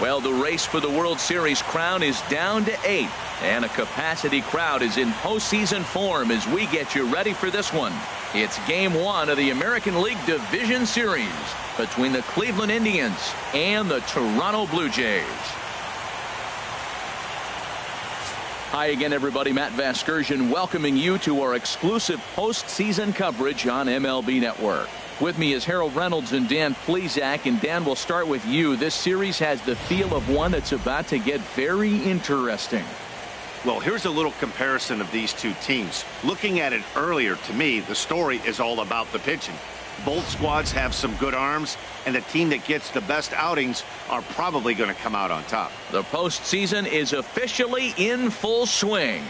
Well, the race for the World Series crown is down to 8, and a capacity crowd is in postseason form as we get you ready for this one. It's Game 1 of the American League Division Series between the Cleveland Indians and the Toronto Blue Jays. Hi again, everybody. Matt Vasgersian welcoming you to our exclusive postseason coverage on MLB Network. With me is Harold Reynolds and Dan Plesac. And Dan, we'll start with you. This series has the feel of one that's about to get very interesting. Well, here's a little comparison of these two teams. Looking at it earlier, to me, the story is all about the pitching. Both squads have some good arms, and the team that gets the best outings are probably going to come out on top. The postseason is officially in full swing.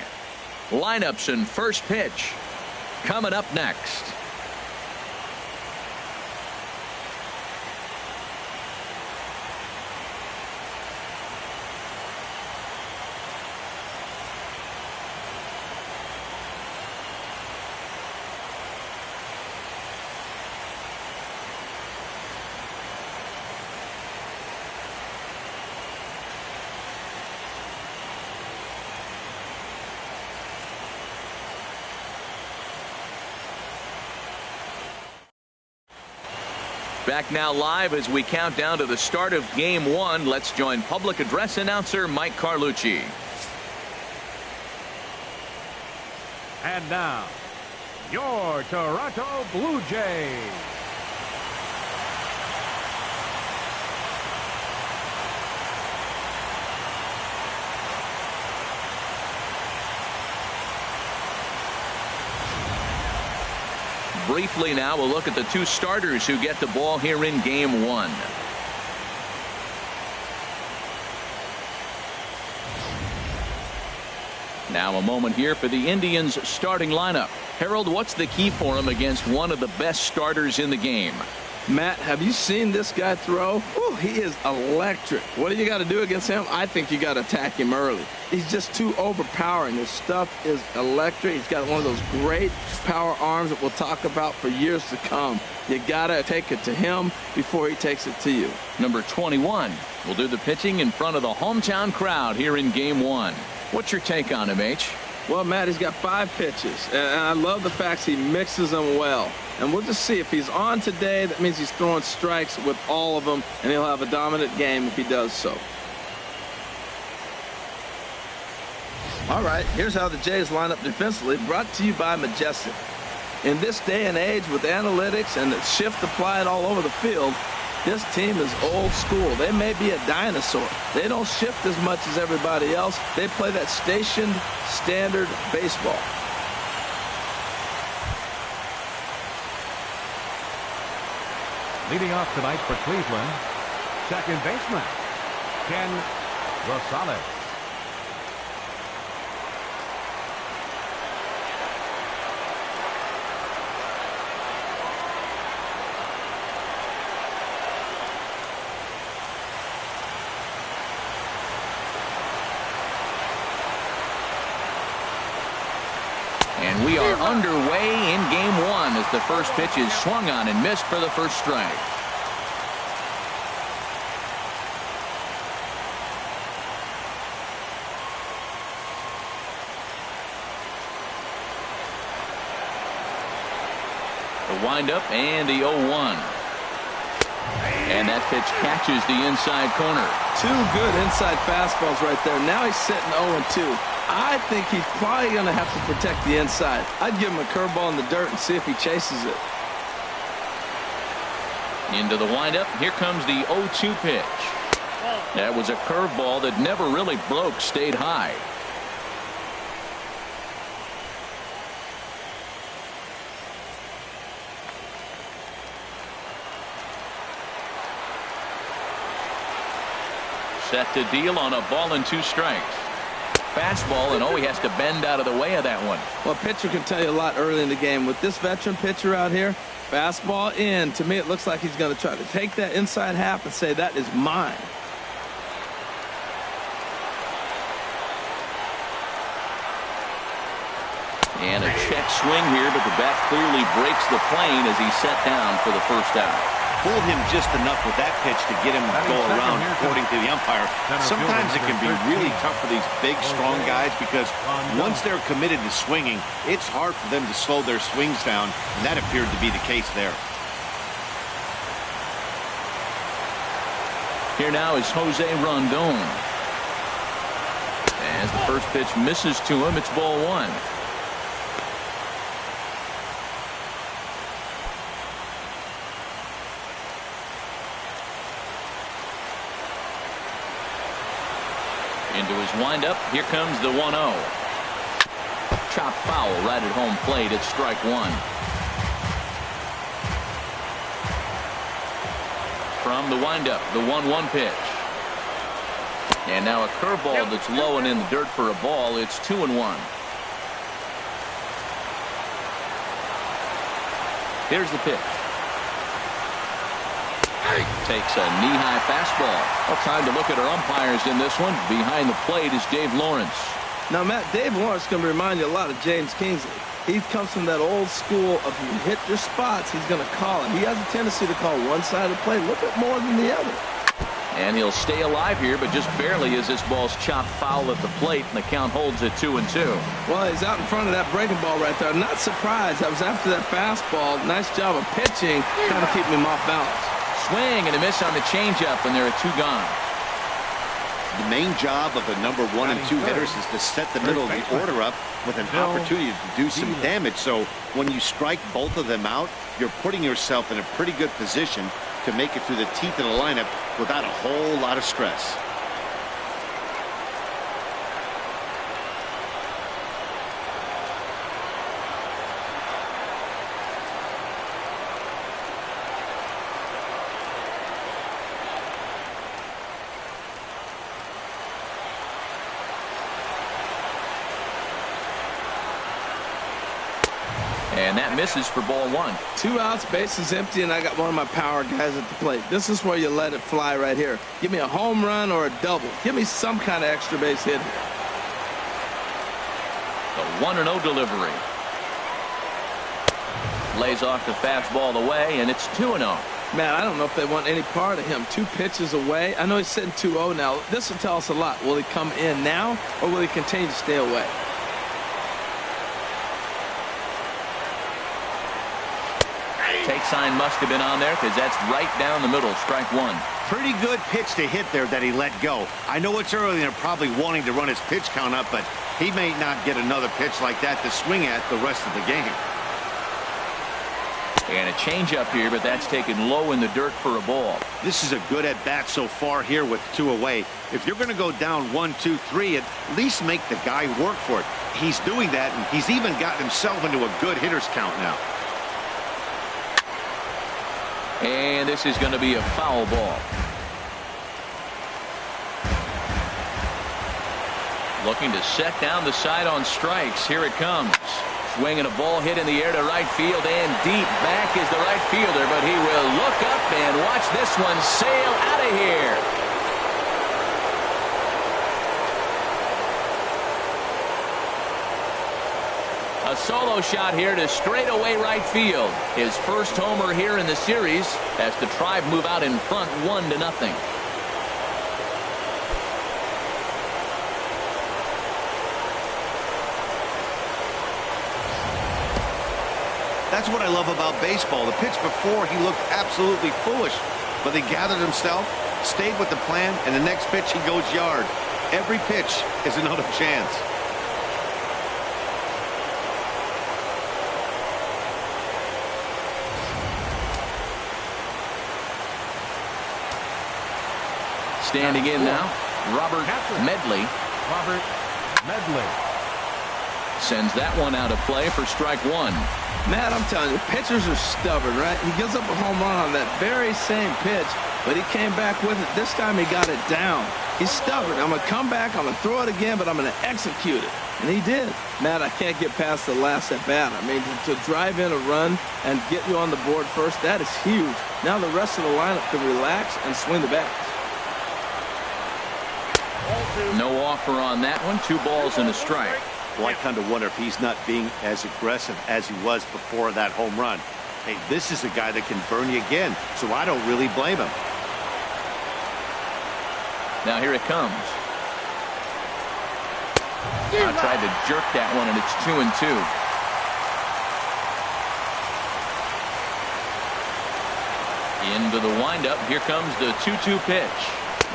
Lineups and first pitch coming up next. Back now live as we count down to the start of Game 1. Let's join public address announcer Mike Carlucci. And now, your Toronto Blue Jays. Briefly now, we'll look at the two starters who get the ball here in Game 1. Now a moment here for the Indians starting lineup. Harold, what's the key for him against one of the best starters in the game? Matt, have you seen this guy throw? Whew, he is electric. What do you got to do against him? I think you got to attack him early. He's just too overpowering. His stuff is electric. He's got one of those great power arms that we'll talk about for years to come. You got to take it to him before he takes it to you. Number 21 will do the pitching in front of the hometown crowd here in Game 1. What's your take on him, H? Well, Matt, he's got 5 pitches, and I love the fact he mixes them well. And we'll just see if he's on today. That means he's throwing strikes with all of them, and he'll have a dominant game if he does so. All right, here's how the Jays line up defensively, brought to you by Majestic. In this day and age with analytics and the shift applied all over the field, this team is old school. They may be a dinosaur. They don't shift as much as everybody else. They play that stationed standard baseball. Leading off tonight for Cleveland, second baseman, Ken Rosales. And we are underway in Game 1 as the first pitch is swung on and missed for the first strike. The windup and the 0-1. And that pitch catches the inside corner. 2 good inside fastballs right there. Now he's sitting 0-2. I think he's probably going to have to protect the inside. I'd give him a curveball in the dirt and see if he chases it. Into the windup. Here comes the 0-2 pitch. That was a curveball that never really broke, stayed high. Set to deal on a ball and 2 strikes. Fastball, and he has to bend out of the way of that one. Well, a pitcher can tell you a lot early in the game. With this veteran pitcher out here, fastball in, to me it looks like he's going to try to take that inside half and say, that is mine. And a check swing here, but the bat clearly breaks the plane as he's set down for the first out. fooled him just enough with that pitch to get him to go around, according to the umpire. Sometimes it can be really tough for these big, strong guys because once they're committed to swinging, it's hard for them to slow their swings down, and that appeared to be the case there. Here now is Jose Rondon. As the first pitch misses to him, it's ball one. Into his windup. Here comes the 1-0. Chop foul right at home plate. It's strike one. From the windup, the 1-1 pitch. And now a curveball that's low and in the dirt for a ball. It's 2-1. Here's the pitch. Takes a knee-high fastball. Well, time to look at our umpires in this one. Behind the plate is Dave Lawrence. Now, Matt, Dave Lawrence can remind you a lot of James Kingsley. He comes from that old school of you hit your spots, he's going to call it. He has a tendency to call one side of the play a little bit more than the other. And he'll stay alive here, but just barely as this ball's chopped foul at the plate, and the count holds at 2-2. Well, he's out in front of that breaking ball right there. Not surprised. That was after that fastball. Nice job of pitching, kind of keeping him off balance. Swing and a miss on the changeup, and there are two gone. The main job of the number 1 and 2 hitters is to set the middle of the order up with an opportunity to do some damage. So when you strike both of them out, you're putting yourself in a pretty good position to make it through the teeth of the lineup without a whole lot of stress. And that misses for ball one. 2 outs, bases empty, and I got one of my power guys at the plate. This is where you let it fly right here. Give me a home run or a double. Give me some kind of extra base hit here. The 1-0 delivery. Lays off the fastball away, and it's 2-0. Man, I don't know if they want any part of him. 2 pitches away. I know he's sitting 2-0 now. This will tell us a lot. Will he come in now, or will he continue to stay away? Take sign must have been on there because that's right down the middle. Strike one. Pretty good pitch to hit there that he let go. I know it's early and they're probably wanting to run his pitch count up, but he may not get another pitch like that to swing at the rest of the game. And a changeup here, but that's taken low in the dirt for a ball. This is a good at-bat so far here with 2 away. If you're going to go down 1, 2, 3, at least make the guy work for it. He's doing that, and he's even gotten himself into a good hitter's count now. And this is going to be a foul ball. Looking to set down the side on strikes. Here it comes. Swinging a ball hit in the air to right field and deep. Back is the right fielder, but he will look up and watch this one sail out of here. A solo shot here to straightaway right field. His first homer here in the series as the Tribe move out in front 1-0. That's what I love about baseball. The pitch before, he looked absolutely foolish, but he gathered himself, stayed with the plan, and the next pitch he goes yard. Every pitch is another chance. Standing in now, Robert Medley. Robert Medley Sends that one out of play for strike one. Matt, I'm telling you, pitchers are stubborn, right? He gives up a home run on that very same pitch, but he came back with it. This time he got it down. He's stubborn. I'm going to come back, I'm going to throw it again, but I'm going to execute it. And he did. Matt, I can't get past the last at bat. I mean, to drive in a run and get you on the board first, that is huge. Now the rest of the lineup can relax and swing the bats. No offer on that one. 2 balls and a strike. Well, I kind of wonder if he's not being as aggressive as he was before that home run. Hey, this is a guy that can burn you again, so I don't really blame him. Now here it comes. I tried to jerk that one, and it's 2-2. Into the windup. Here comes the 2-2 pitch.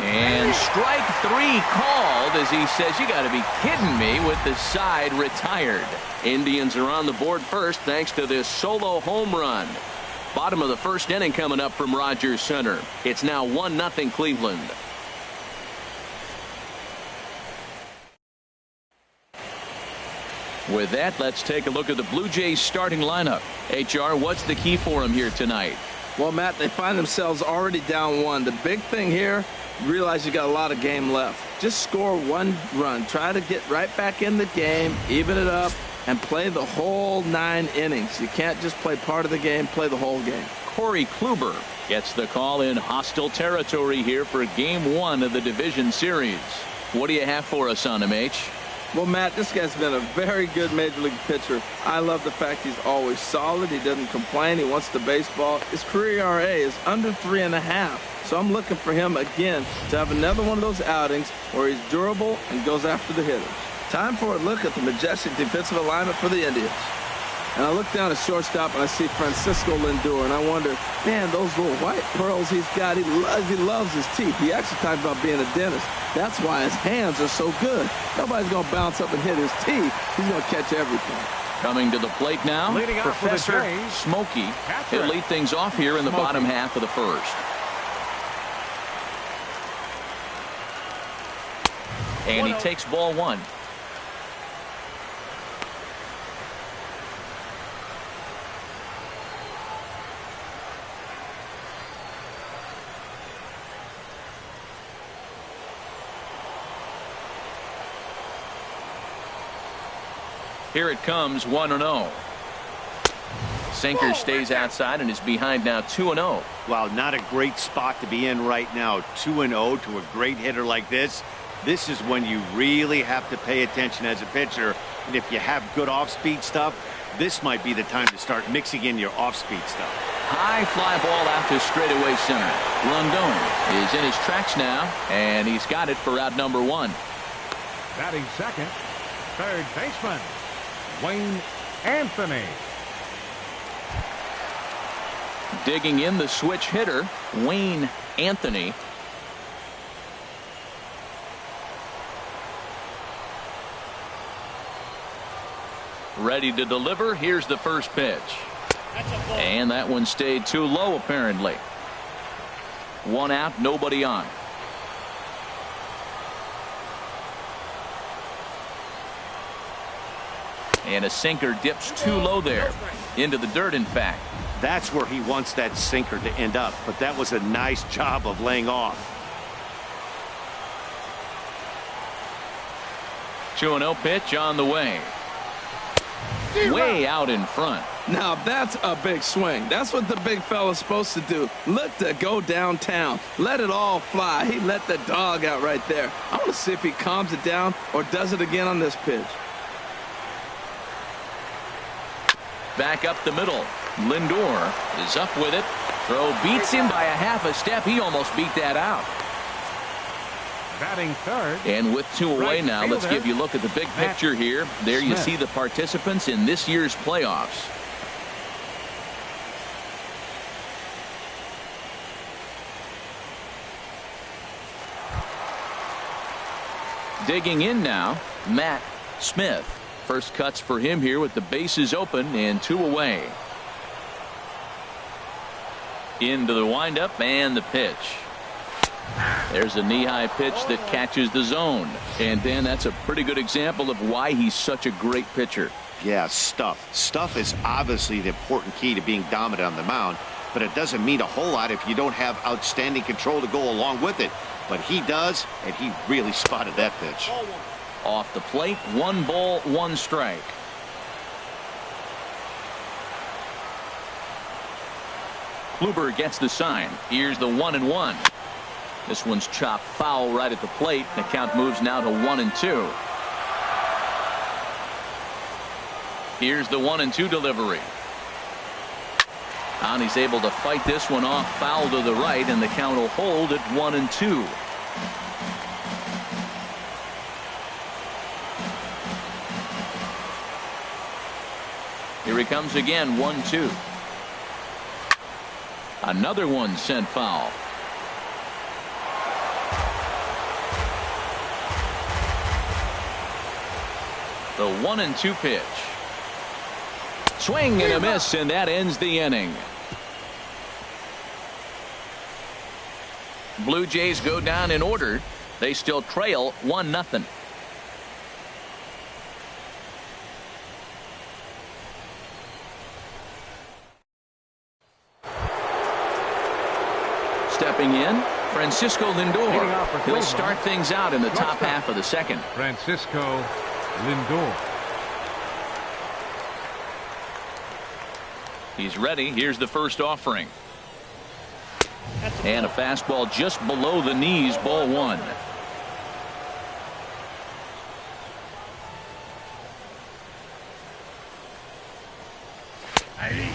And strike 3 called as he says, you got to be kidding me, with the side retired. Indians are on the board first thanks to this solo home run. Bottom of the first inning coming up from Rogers Center. It's now 1-0 Cleveland. With that, let's take a look at the Blue Jays starting lineup. HR, what's the key for them here tonight? Well, Matt, they find themselves already down 1. The big thing here, you realize you got a lot of game left. Just score 1 run. Try to get right back in the game, even it up, and play the whole 9 innings. You can't just play part of the game, play the whole game. Corey Kluber gets the call in hostile territory here for Game 1 of the division series. What do you have for us on him, H? Well, Matt, this guy's been a very good Major League pitcher. I love the fact he's always solid. He doesn't complain. He wants the baseball. His career ERA is under 3.5. So I'm looking for him again to have another one of those outings where he's durable and goes after the hitters. Time for a look at the majestic defensive alignment for the Indians. And I look down at shortstop and I see Francisco Lindor, and I wonder, man, those little white pearls he's got, he loves his teeth. He actually talked about being a dentist. That's why his hands are so good. Nobody's going to bounce up and hit his teeth. He's going to catch everything. Coming to the plate now, Professor Smokey. He'll lead things off here in the bottom half of the first. And he takes ball 1. Here it comes, 1-0. Sinker stays outside and is behind now 2-0. Wow, not a great spot to be in right now. 2-0 to a great hitter like this. This is when you really have to pay attention as a pitcher. And if you have good off-speed stuff, this might be the time to start mixing in your off-speed stuff. High fly ball out to straightaway center. Rondon is in his tracks now, and he's got it for out number 1. Batting second, third baseman, Wayne Anthony. Digging in the switch hitter, Wayne Anthony. Ready to deliver. Here's the first pitch. And that one stayed too low, apparently. 1 out, nobody on. And a sinker dips too low there. Into the dirt, in fact. That's where he wants that sinker to end up, but that was a nice job of laying off. 2-0 pitch on the way. Way out in front. Now that's a big swing. That's what the big fella's supposed to do. Look to go downtown. Let it all fly. He let the dog out right there. I want to see if he calms it down or does it again on this pitch. Back up the middle. Lindor is up with it. Throw beats him by a half a step. He almost beat that out. Batting third. And with 2 away right now, let's fielder, give you a look at the big picture here. There you see the participants in this year's playoffs. Digging in now, Matt Smith. First cuts for him here with the bases open and 2 away. Into the windup and the pitch. There's a knee-high pitch that catches the zone. And Dan, that's a pretty good example of why he's such a great pitcher. Yeah, stuff. Stuff is obviously the important key to being dominant on the mound, but it doesn't mean a whole lot if you don't have outstanding control to go along with it. But he does, and he really spotted that pitch. Off the plate, 1 ball, 1 strike. Kluber gets the sign. Here's the 1-1. This one's chopped foul right at the plate. The count moves now to 1-2. Here's the 1-2 delivery. And he's able to fight this one off, foul to the right, and the count will hold at 1-2. Here he comes again, 1-2. Another one sent foul. The 1-2 pitch. Swing and a miss, and that ends the inning. Blue Jays go down in order. They still trail 1-0. Stepping in, Francisco Lindor. He'll start things out in the top half of the second. Francisco Lindor. He's ready. Here's the first offering. And a fastball just below the knees, ball one.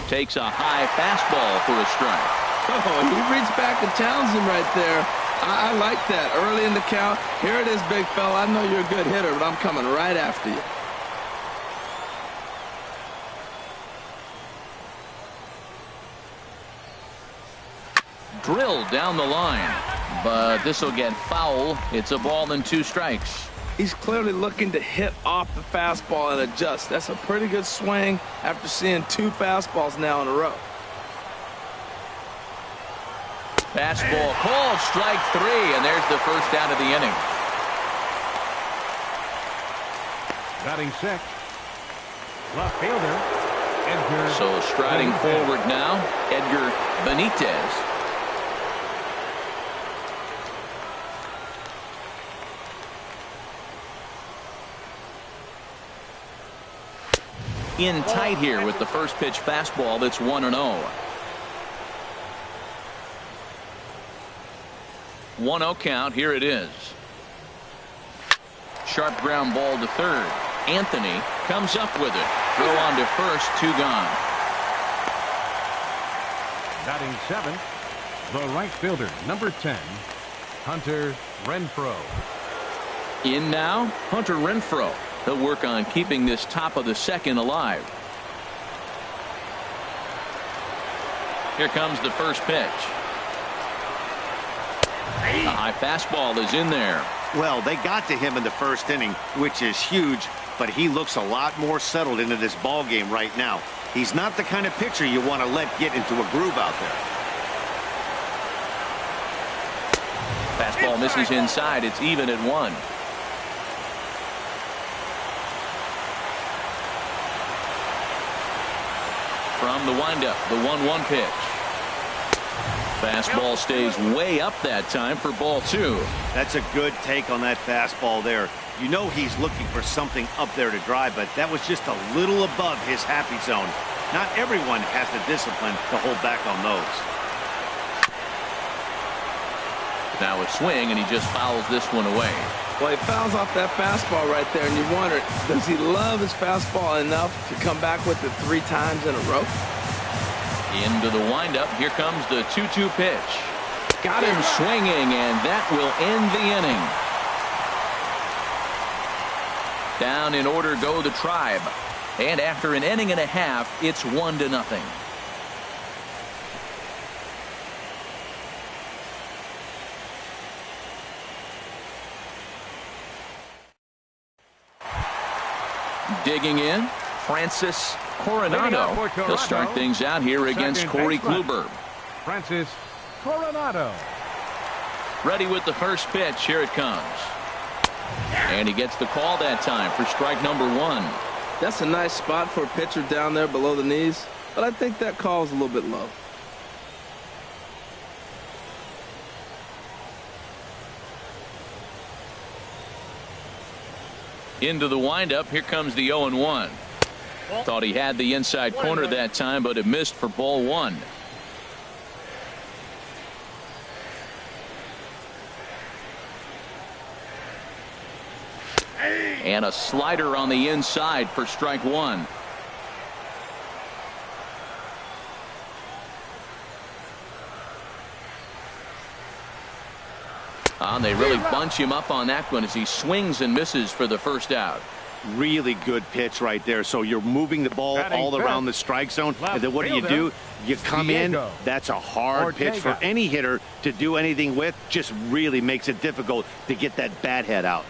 Takes a high fastball for a strike. Oh, he reached back and challenged him right there. I like that. Early in the count. Here it is, big fella. I know you're a good hitter, but I'm coming right after you. Drilled down the line, but this will get foul. It's a ball and 2 strikes. He's clearly looking to hit off the fastball and adjust. That's a pretty good swing after seeing 2 fastballs now in a row. Fastball called, strike 3, and there's the first out of the inning. Batting 6. Left fielder, Edgar. So striding Benitez. forward now, Edgar Benitez. In tight here with the first pitch fastball. That's 1-0. 1-0 count. Here it is. Sharp ground ball to third. Anthony comes up with it. Throw on to first. 2 gone. Batting 7. The right fielder, number 10, Hunter Renfroe. In now, Hunter Renfroe. He'll work on keeping this top of the second alive. Here comes the first pitch. The high fastball is in there. Well, they got to him in the first inning, which is huge, but he looks a lot more settled into this ball game right now. He's not the kind of pitcher you want to let get into a groove out there. Fastball misses inside. It's even at 1. From the windup, the 1-1 pitch. Fastball stays way up that time for ball 2. That's a good take on that fastball there. You know he's looking for something up there to drive, but that was just a little above his happy zone. Not everyone has the discipline to hold back on those. Now a swing, and he just fouls this one away. Well, he fouls off that fastball right there, and you wonder, does he love his fastball enough to come back with it 3 times in a row? Into the windup. Here comes the 2-2 pitch. Got him swinging, and that will end the inning. Down in order go the Tribe. And after an inning and a half, it's 1-0. Digging in, Francis Coronado. He'll start things out here against Corey Kluber. Francis Coronado. Ready with the first pitch. Here it comes. And he gets the call that time for strike number 1. That's a nice spot for a pitcher down there below the knees, but I think that call is a little bit low. Into the windup. Here comes the 0-1. Thought he had the inside corner that time, but it missed for ball 1. And a slider on the inside for strike 1. And they really bunch him up on that one as he swings and misses for the first out. Really good pitch right there. So you're moving the ball all around the strike zone. And then what do? You come in. That's a hard pitch for any hitter to do anything with. Just really makes it difficult to get that bat head out.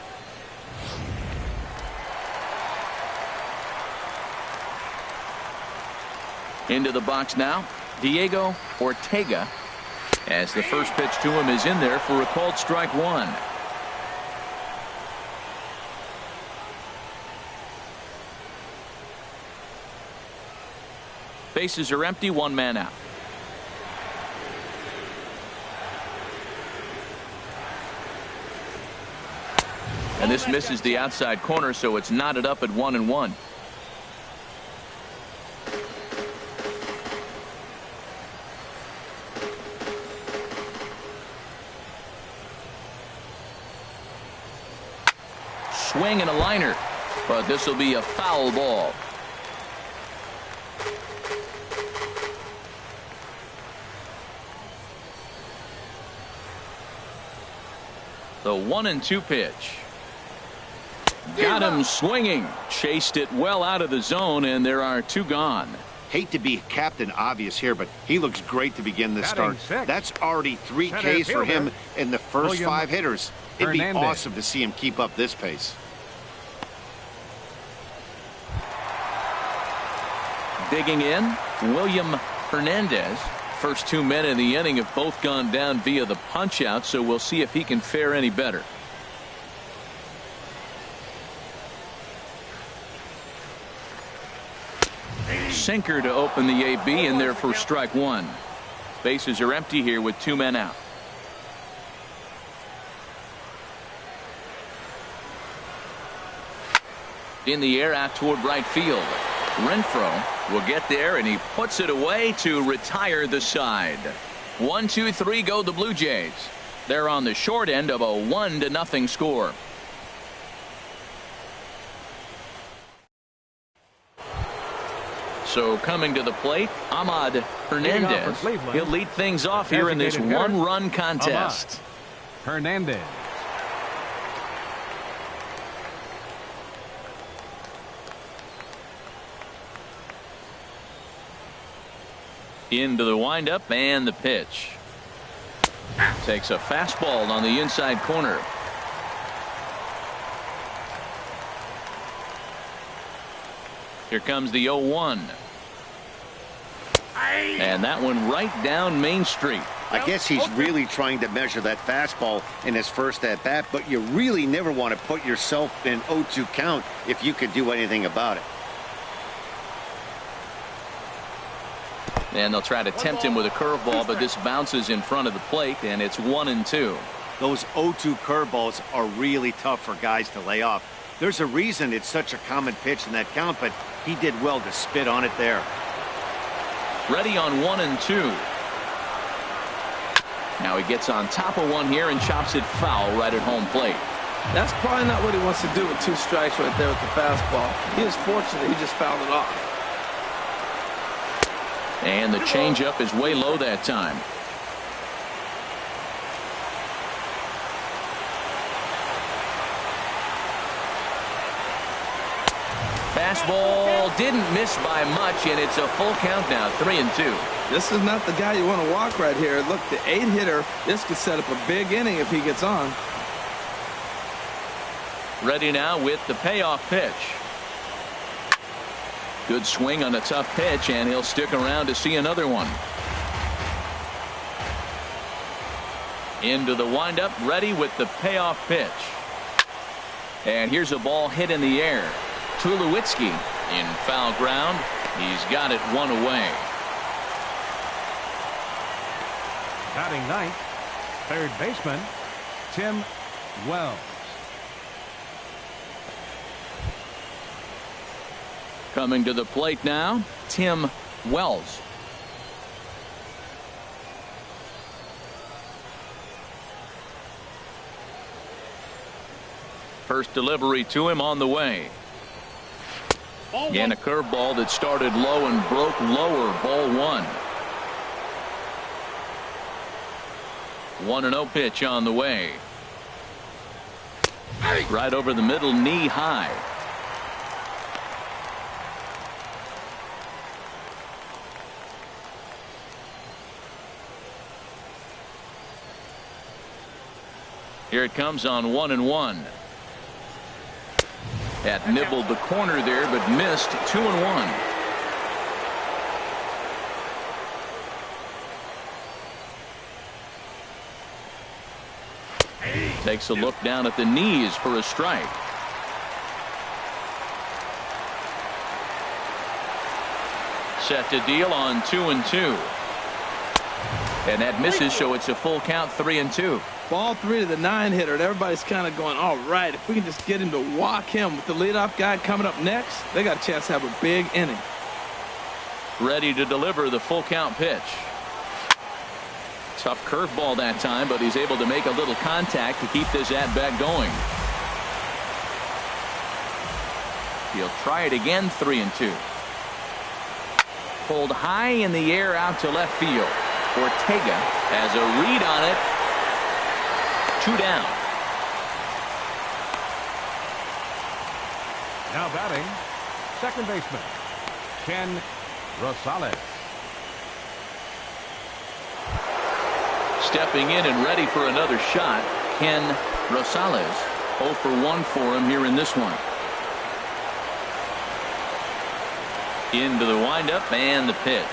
Into the box now, Diego Ortega, as the first pitch to him is in there for a called strike one. Bases are empty, one man out. And this misses the outside corner, so it's knotted up at 1-1. Swing and a liner, but this will be a foul ball. The 1-2 pitch. Got him swinging. Chased it well out of the zone, and there are two gone. Hate to be Captain Obvious here, but he looks great to begin this start. That's already 3 Ks for him in the first 5 hitters. It'd be awesome to see him keep up this pace. Digging in, William Hernandez. First 2 men in the inning have both gone down via the punch out, so we'll see if he can fare any better. Sinker to open the AB in there for strike one. Bases are empty here with 2 men out. In the air out toward right field. Renfroe will get there, and he puts it away to retire the side. 1-2-3 go the Blue Jays. They're on the short end of a 1-0 score. So coming to the plate, Ahmad Hernandez. He'll lead things off here in this 1-run contest. Hernandez. Into the windup and the pitch. Takes a fastball on the inside corner. Here comes the 0-1. And that one right down Main Street. I guess he's really trying to measure that fastball in his first at bat, but you really never want to put yourself in 0-2 count if you could do anything about it. And they'll try to tempt him with a curveball, but this bounces in front of the plate, and it's 1-2. Those 0-2 curveballs are really tough for guys to lay off. There's a reason it's such a common pitch in that count, but he did well to spit on it there. Ready on 1-2. Now he gets on top of one here and chops it foul right at home plate. That's probably not what he wants to do with 2 strikes right there with the fastball. He is fortunate he just fouled it off. And the changeup is way low that time. Fastball didn't miss by much, and it's a full count now, 3-2. This is not the guy you want to walk right here. Look, the 8-hitter, this could set up a big inning if he gets on. Ready now with the payoff pitch. Good swing on a tough pitch, and he'll stick around to see another one. Into the windup, ready with the payoff pitch. And here's a ball hit in the air. Tulowitzki in foul ground. He's got it 1 away. Batting ninth, third baseman, Tim Wells. Coming to the plate now, Tim Wells. First delivery to him on the way. And a curveball that started low and broke lower. Ball 1. 1-0 pitch on the way. Right over the middle, knee high. Here it comes on 1-1. That nibbled the corner there, but missed. 2-1. Takes a look down at the knees for a strike. Set to deal on 2-2. And that misses, so it's a full count, 3-2. Ball 3 to the 9-hitter, and everybody's kind of going, all right, if we can just get him to walk him with the leadoff guy coming up next, they got a chance to have a big inning. Ready to deliver the full count pitch. Tough curveball that time, but he's able to make a little contact to keep this at-bat going. He'll try it again, 3-2. Pulled high in the air out to left field. Ortega has a read on it. 2 down. Now batting, second baseman Ken Rosales. Stepping in and ready for another shot, Ken Rosales. 0 for 1 for him here in this one. Into the windup and the pitch.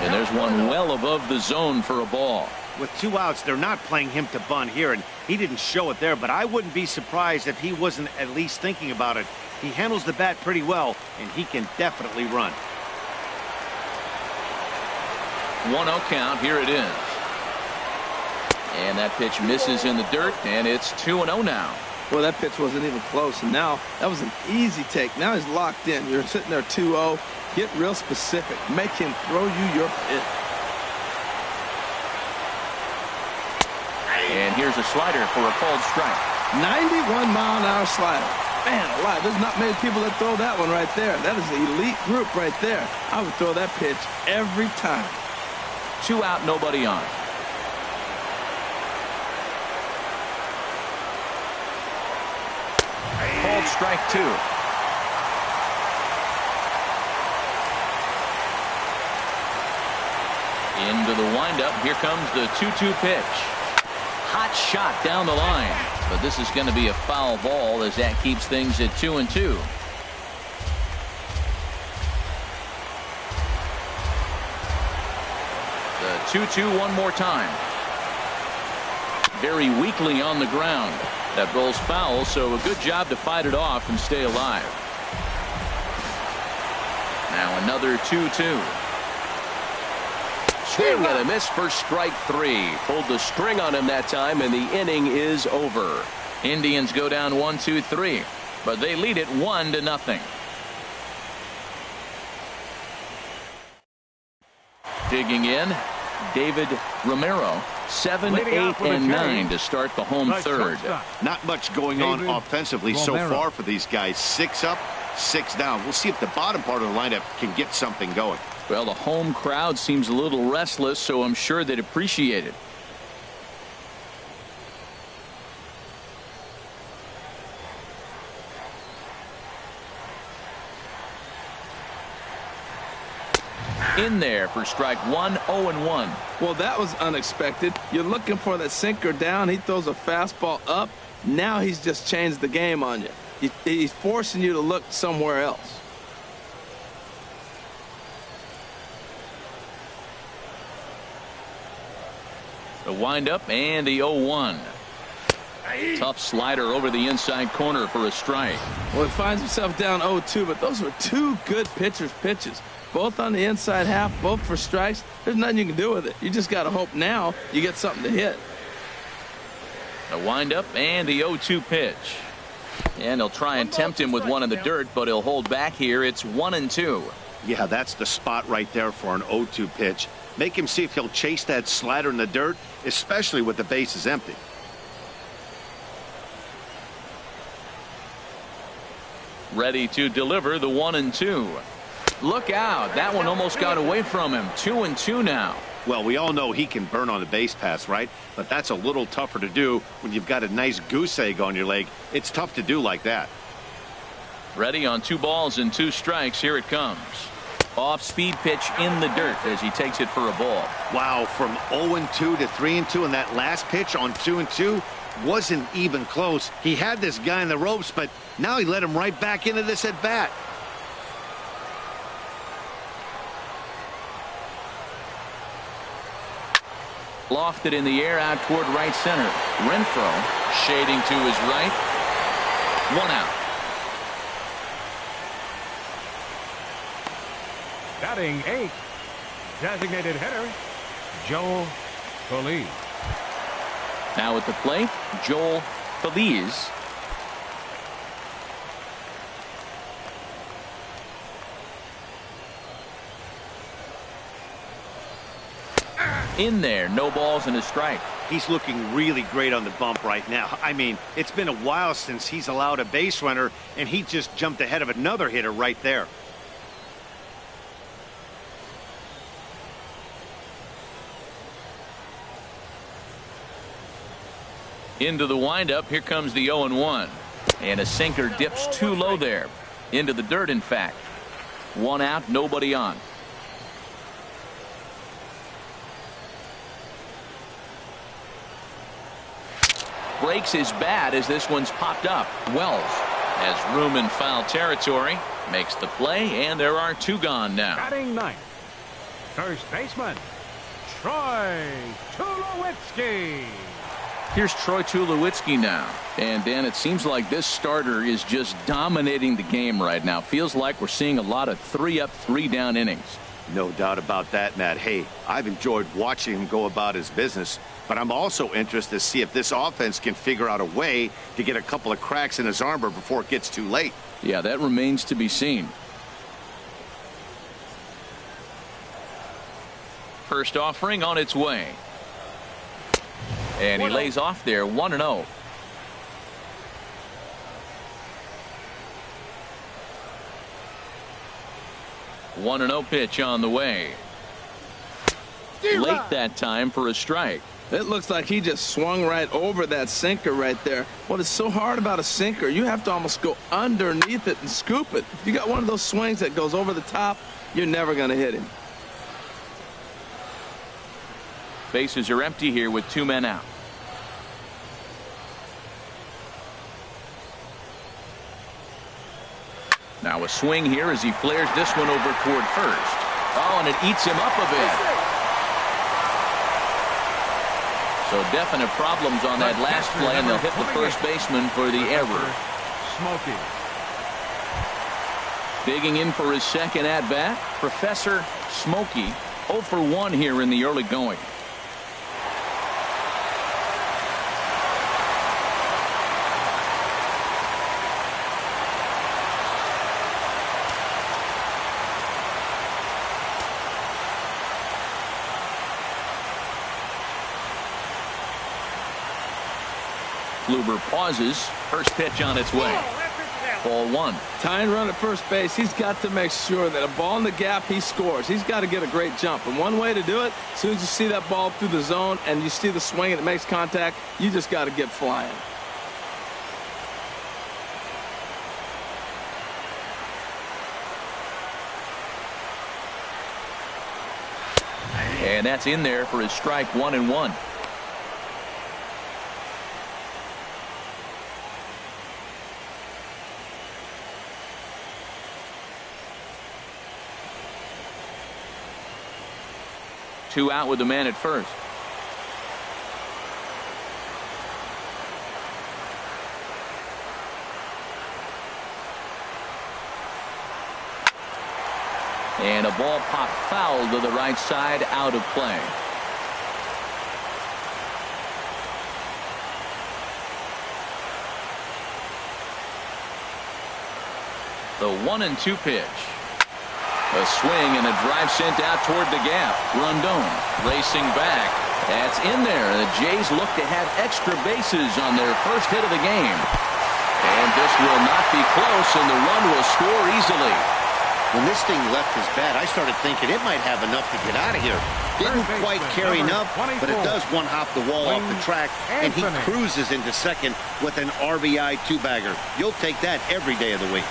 And there's one well above the zone for a ball. With 2 outs, they're not playing him to bunt here, and he didn't show it there, but I wouldn't be surprised if he wasn't at least thinking about it. He handles the bat pretty well, and he can definitely run. 1-0 count. Here it is. And that pitch misses in the dirt, and it's 2-0 now. Well, that pitch wasn't even close, and now that was an easy take. Now he's locked in. You're sitting there 2-0. Get real specific. Make him throw you your pitch. And here's a slider for a called strike. 91-mile-an-hour slider. Man alive, there's not many people that throw that one right there. That is an elite group right there. I would throw that pitch every time. 2 out, nobody on. Called strike 2. Into the windup. Here comes the 2-2 pitch. Hot shot down the line, but this is going to be a foul ball as that keeps things at 2-2. The 2-2 one more time. Very weakly on the ground. That ball's foul, so a good job to fight it off and stay alive. Now another 2-2. Swing and a miss for strike 3. Pulled the string on him that time, and the inning is over. Indians go down 1-2-3, but they lead it 1-0. Digging in, David Romero. 7, 8, and 9 to start the home third. Not much going on offensively so far for these guys. 6 up, 6 down. We'll see if the bottom part of the lineup can get something going. Well, the home crowd seems a little restless, so I'm sure they'd appreciate it. In there for strike 1, 0-1. Well, that was unexpected. You're looking for that sinker down. He throws a fastball up. Now he's just changed the game on you. He's forcing you to look somewhere else. The windup and the 0-1. Tough slider over the inside corner for a strike. Well, he finds himself down 0-2, but those were 2 good pitchers' pitches. Both on the inside half, both for strikes. There's nothing you can do with it. You just got to hope now you get something to hit. The windup and the 0-2 pitch. And he'll try and tempt him with one in the dirt, but he'll hold back here. It's 1-2. Yeah, that's the spot right there for an 0-2 pitch. Make him see if he'll chase that slider in the dirt, especially with the bases empty. Ready to deliver the 1-2. Look out. That one almost got away from him. 2-2 now. Well, we all know he can burn on the base pass, right? But that's a little tougher to do when you've got a nice goose egg on your leg. It's tough to do like that. Ready on 2 balls and 2 strikes. Here it comes. Off-speed pitch in the dirt as he takes it for a ball. Wow, from 0-2 to 3-2, and that last pitch on 2-2 wasn't even close. He had this guy in the ropes, but now he let him right back into this at bat. Lofted in the air out toward right center. Renfroe shading to his right. 1 out. Batting 8th, designated hitter, Joel Feliz. Now at the plate, Joel Feliz. In there, no balls and a strike. He's looking really great on the bump right now. I mean, it's been a while since he's allowed a base runner, and he just jumped ahead of another hitter right there. Into the windup. Here comes the 0-1. And a sinker dips too low there. Into the dirt, in fact. 1 out, nobody on. Breaks his bat as this one's popped up. Wells has room in foul territory. Makes the play, and there are 2 gone now. Batting 9th, first baseman, Troy Tulowitzki. Here's Troy Tulowitzki now. And Dan, it seems like this starter is just dominating the game right now. Feels like we're seeing a lot of 3-up, 3-down innings. No doubt about that, Matt. Hey, I've enjoyed watching him go about his business, but I'm also interested to see if this offense can figure out a way to get a couple of cracks in his armor before it gets too late. Yeah, that remains to be seen. First offering on its way. And he lays off there, 1-0. One and 0 pitch on the way. Late that time for a strike. It looks like he just swung right over that sinker right there. What is so hard about a sinker, you have to almost go underneath it and scoop it. If you got one of those swings that goes over the top, you're never going to hit him. Bases are empty here with 2 men out. Now a swing here as he flares this one over toward first. Oh, and it eats him up a bit. So definite problems on that last play, and they'll hit the first baseman for the error. Smokey. Digging in for his second at-bat, Professor Smokey. 0 for 1 here in the early going. Kluber pauses. First pitch on its way. Ball 1. Tying run at first base. He's got to make sure that a ball in the gap, he scores. He's got to get a great jump. And one way to do it, as soon as you see that ball through the zone and you see the swing and it makes contact, you just got to get flying. And that's in there for his strike, 1-1. Two out with the man at first. And a ball popped foul to the right side, out of play. The 1-2 pitch. A swing and a drive sent out toward the gap. Rondon racing back. That's in there. The Jays look to have extra bases on their first hit of the game. And this will not be close, and the run will score easily. When this thing left his bat, I started thinking it might have enough to get out of here. Didn't quite carry enough, but it 24. does one hop the wall off the track, and he Anthony. cruises into second with an RBI two-bagger. You'll take that every day of the week.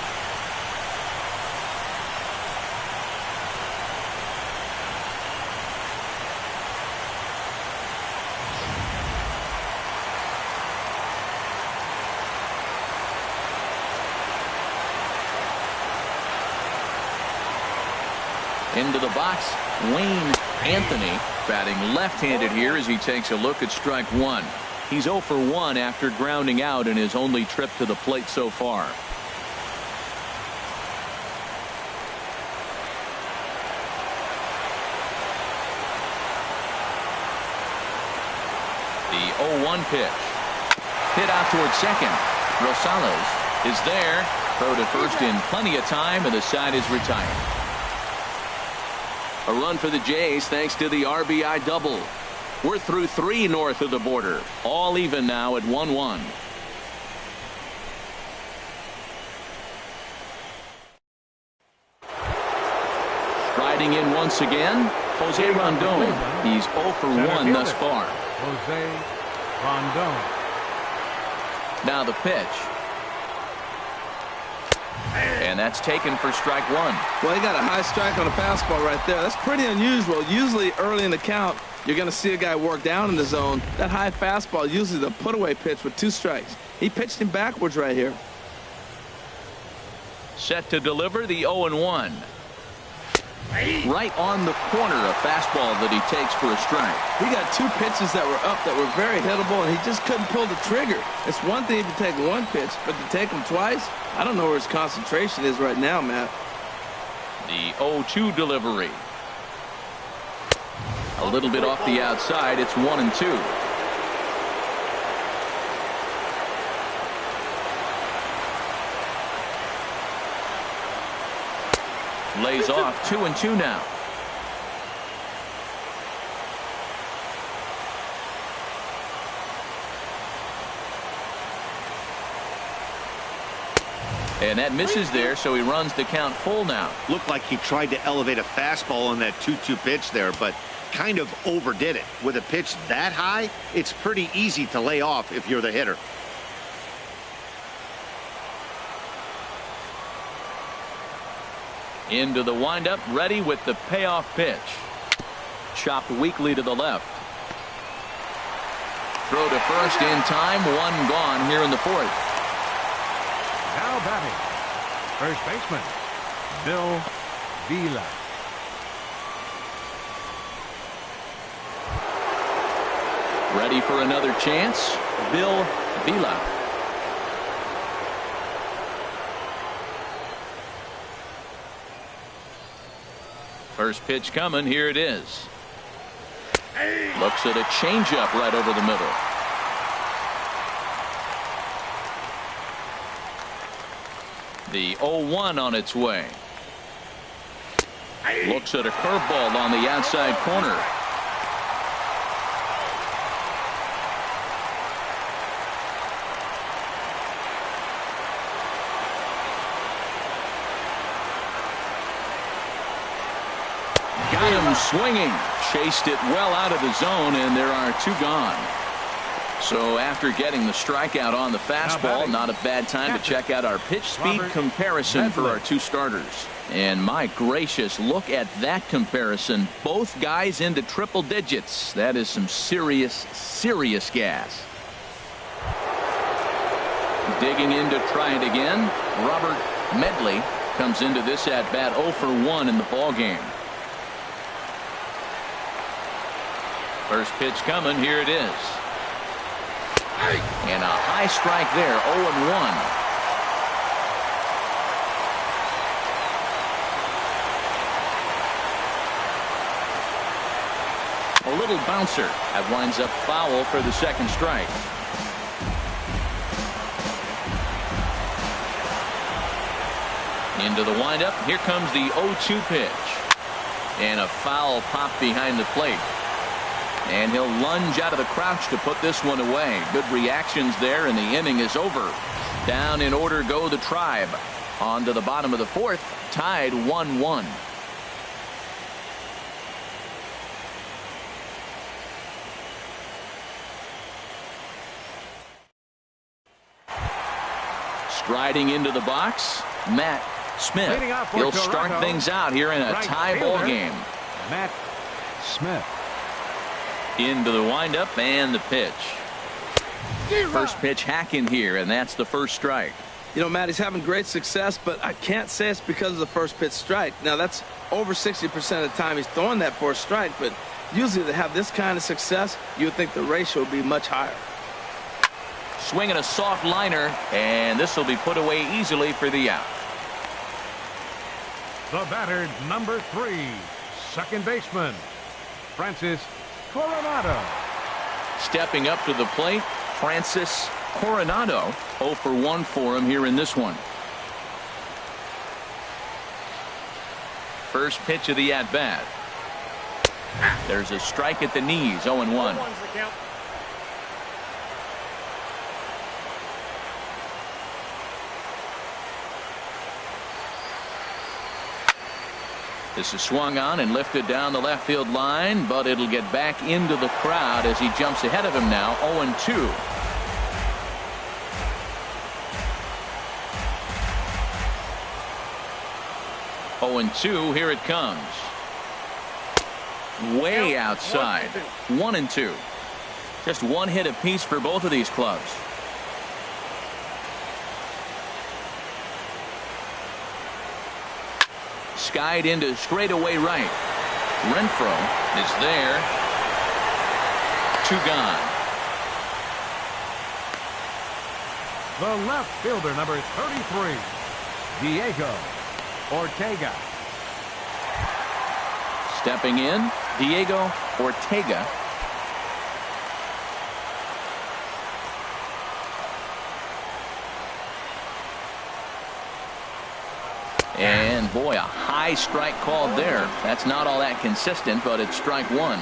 Into the box, Wayne Anthony batting left-handed here as he takes a look at strike one. He's 0 for 1 after grounding out in his only trip to the plate so far. The 0-1 pitch. Hit out towards second. Rosales is there. Throw to first in plenty of time, and the side is retired. A run for the Jays thanks to the RBI double. We're through 3 north of the border. All even now at 1-1. Striding in once again, Jose Rondon. He's 0 for 1 thus far. Jose Rondon. Now the pitch. And that's taken for strike one. Well, he got a high strike on a fastball right there. That's pretty unusual. Usually early in the count, you're going to see a guy work down in the zone. That high fastball, usually the put-away pitch with 2 strikes. He pitched him backwards right here. Set to deliver the 0-1. Right on the corner, a fastball that he takes for a strike. He got 2 pitches that were up that were very hittable, and he just couldn't pull the trigger. It's one thing to take 1 pitch, but to take them twice, I don't know where his concentration is right now, Matt. The 0-2 delivery. A little bit off the outside. It's 1-2. Lays off 2-2 now. And that misses there, so he runs the count full now. Looked like he tried to elevate a fastball on that 2-2 pitch there, but kind of overdid it. With a pitch that high, it's pretty easy to lay off if you're the hitter. Into the windup, ready with the payoff pitch. Chopped weakly to the left. Throw to first in time. 1 gone here in the 4th. Now batting, first baseman, Bill Vila. Ready for another chance. Bill Vila. First pitch coming. Here it is. Looks at a changeup right over the middle. The 0-1 on its way. Looks at a curveball on the outside corner. Got him swinging. Chased it well out of the zone, and there are 2 gone. So after getting the strikeout on the fastball, not a bad time to check out our pitch speed comparison for our 2 starters. And my gracious, look at that comparison. Both guys into triple digits. That is some serious gas. Digging in to try it again. Robert Medley comes into this at bat 0 for 1 in the ball game. First pitch coming. Here it is. And a high strike there. 0-1. A little bouncer. That winds up foul for the second strike. Into the windup. Here comes the 0-2 pitch. And a foul pop behind the plate. And he'll lunge out of the crouch to put this one away. Good reactions there, and the inning is over. Down in order go the Tribe. On to the bottom of the 4th, tied 1-1. Striding into the box, Matt Smith. Leading off for He'll Toronto, start things out here in a right tie ball fielder, game. Matt Smith. Into the windup and the pitch. First pitch hacking here, and that's the first strike. You know, Matt, he's having great success, but I can't say it's because of the first pitch strike. Now, that's over 60% of the time he's throwing that for a strike, but usually to have this kind of success, you would think the ratio would be much higher. Swinging a soft liner, and this will be put away easily for the out. The batter, number 3, second baseman, Francis Coronado. Stepping up to the plate, Francis Coronado. 0 for 1 for him here in this one. First pitch of the at-bat. There's a strike at the knees, 0-1. This is swung on and lifted down the left field line, but it'll get back into the crowd as he jumps ahead of him now, 0-2. Here it comes. Way outside. 1-2. Just one hit apiece for both of these clubs. Skied into straightaway right. Renfroe is there. 2 gone. The left fielder, number 33, Diego Ortega. Stepping in, Diego Ortega. And boy, a high strike called there. That's not all that consistent, but it's strike 1.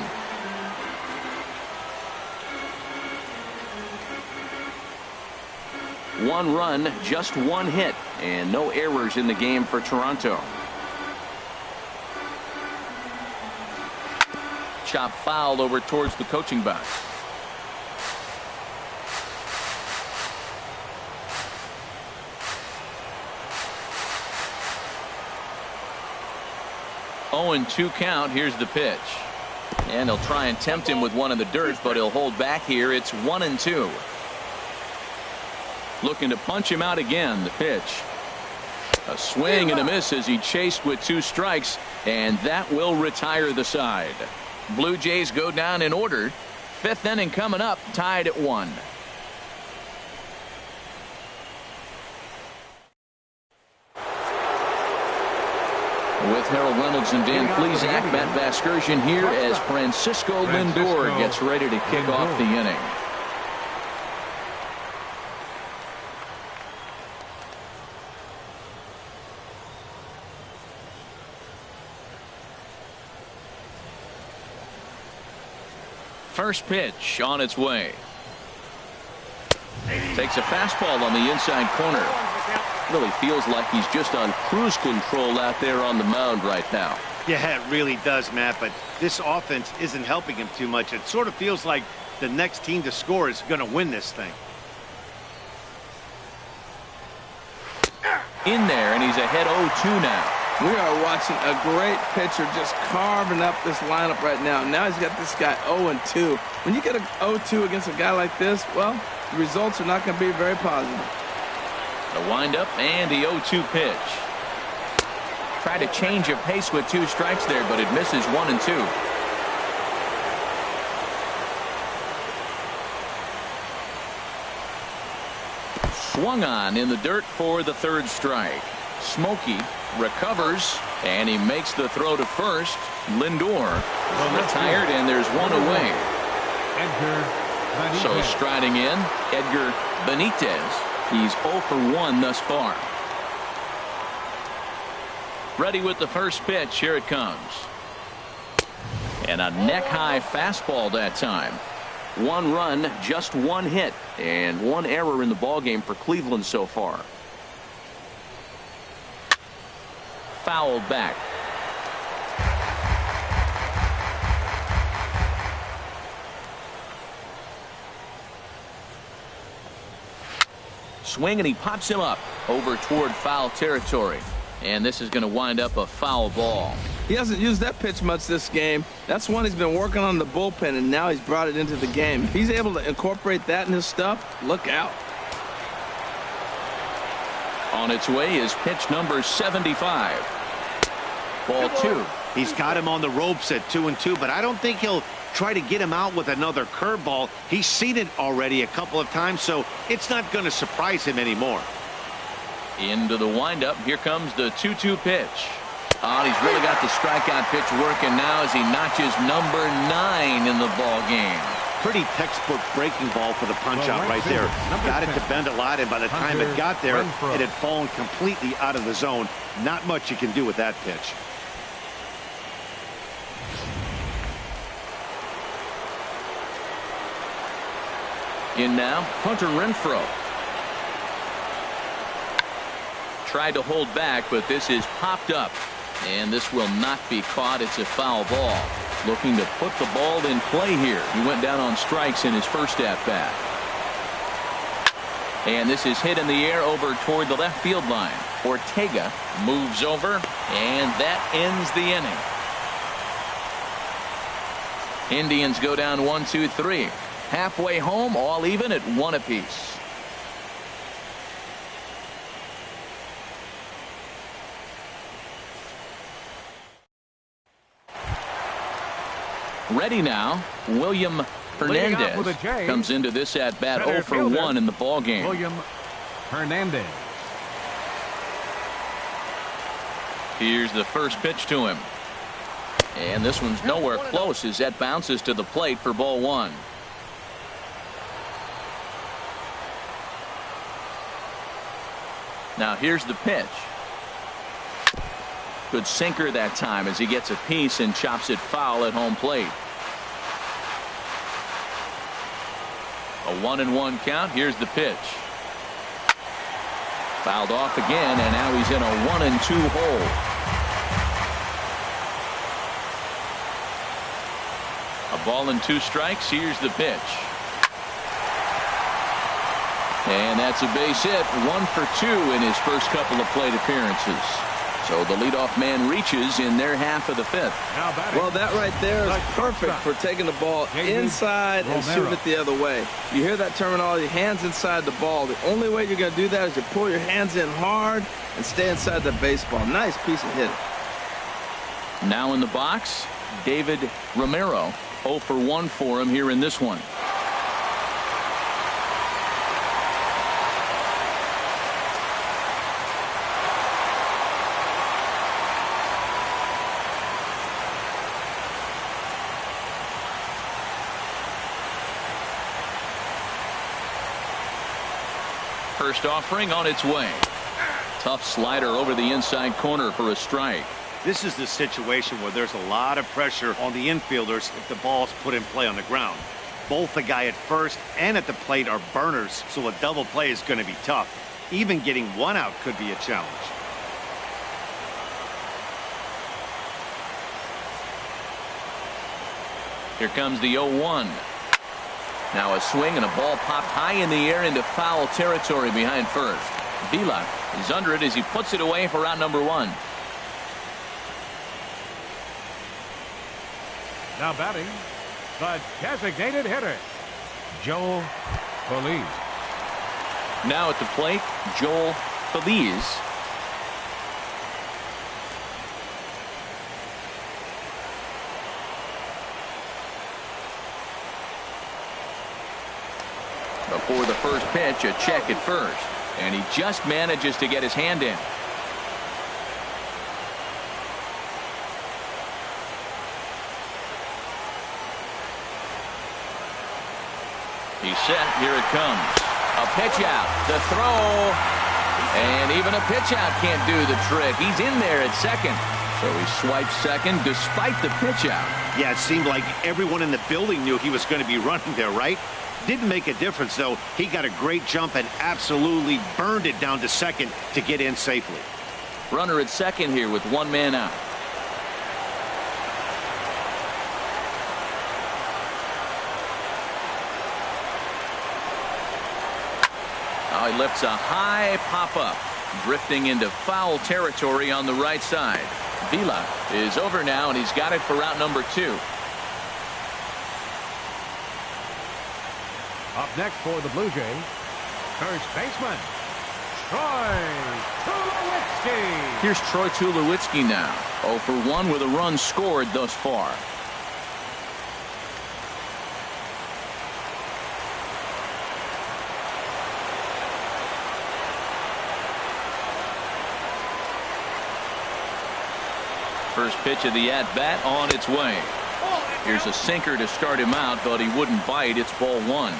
One run, just one hit, and no errors in the game for Toronto. Chop foul over towards the coaching box. Oh, and 2 count. Here's the pitch. And they'll try and tempt him with one in the dirt, but he'll hold back here. It's 1-2. Looking to punch him out again. The pitch. A swing and a miss as he chased with 2 strikes, and that will retire the side. Blue Jays go down in order. 5th inning coming up, tied at 1. With Harold Reynolds and Dan Plesac, Matt Vasgersian here as Francisco Lindor gets ready to kick off the inning. First pitch on its way. Takes a fastball on the inside corner. Really feels like he's just on cruise control out there on the mound right now. Yeah, it really does, Matt, but this offense isn't helping him too much. It sort of feels like the next team to score is going to win this thing. In there, and he's ahead 0-2 now. We are watching a great pitcher just carving up this lineup right now. Now he's got this guy 0-2. When you get a 0-2 against a guy like this, well, the results are not going to be very positive. The windup and the 0-2 pitch. Try to change a pace with 2 strikes there, but it misses 1-2. Swung on in the dirt for the 3rd strike. Smokey recovers, and he makes the throw to first. Lindor retired, and there's 1 away. So striding in, Edgar Benitez. He's 0 for 1 thus far. Ready with the first pitch. Here it comes. And a neck-high fastball that time. 1 run, just 1 hit, and 1 error in the ballgame for Cleveland so far. Fouled back. Swing, and he pops him up over toward foul territory. And this is going to wind up a foul ball. He hasn't used that pitch much this game. That's one he's been working on the bullpen, and now he's brought it into the game. If he's able to incorporate that in his stuff, look out. On its way is pitch number 75. Ball 2. He's got him on the ropes at 2-2, but I don't think he'll try to get him out with another curveball. He's seen it already a couple of times, so it's not going to surprise him anymore. Into the windup. Here comes the 2-2 pitch. Oh, he's really got the strikeout pitch working now as he notches number 9 in the ball game. Pretty textbook breaking ball for the punch-out right there. Got it to bend a lot, and by the time it got there, it had fallen completely out of the zone. Not much you can do with that pitch. In now, Hunter Renfroe. Tried to hold back, but this is popped up. And this will not be caught. It's a foul ball. Looking to put the ball in play here. He went down on strikes in his first at-bat. And this is hit in the air over toward the left field line. Ortega moves over, and that ends the inning. Indians go down 1-2-3. Halfway home, all even at 1 apiece. Ready now, William Hernandez comes into this at-bat 0 for 1 in the ball game. William Hernandez. Here's the first pitch to him. And this one's nowhere close as that bounces to the plate for ball 1. Now here's the pitch. Good sinker that time as he gets a piece and chops it foul at home plate. A 1-1 count. Here's the pitch. Fouled off again, and now he's in a 1-2 hole. A ball and 2 strikes. Here's the pitch. And that's a base hit. 1 for 2 in his first couple of plate appearances. So the leadoff man reaches in their half of the 5th. Well, that right there is perfect for taking the ball inside and shooting it the other way. You hear that terminology, hands inside the ball. The only way you're going to do that is you pull your hands in hard and stay inside the baseball. Nice piece of hitting. Now in the box, David Romero. 0 for 1 for him here in this one. First offering on its way. Tough slider over the inside corner for a strike. This is the situation where there's a lot of pressure on the infielders if the ball's put in play on the ground. Both the guy at first and at the plate are burners, so a double play is going to be tough. Even getting 1 out could be a challenge. Here comes the 0-1. Now a swing and a ball popped high in the air into foul territory behind first. Vila is under it as he puts it away for out number 1. Now batting, the designated hitter, Joel Feliz. Now at the plate, Joel Feliz. Before the first pitch, a check at first. And he just manages to get his hand in. He's set. Here it comes. A pitch out. The throw. And even a pitch out can't do the trick. He's in there at second. So he swipes second despite the pitch out. Yeah, it seemed like everyone in the building knew he was going to be running there, right? Didn't make a difference, though. He got a great jump and absolutely burned it down to second to get in safely. Runner at second here with 1 man out. Now he lifts a high pop-up, drifting into foul territory on the right side. Vila is over now, and he's got it for out number 2. Up next for the Blue Jays, first baseman, Troy Tulowitzki. Here's Troy Tulowitzki now. 0 for 1 with a run scored thus far. First pitch of the at-bat on its way. Here's a sinker to start him out, but he wouldn't bite. It's ball 1.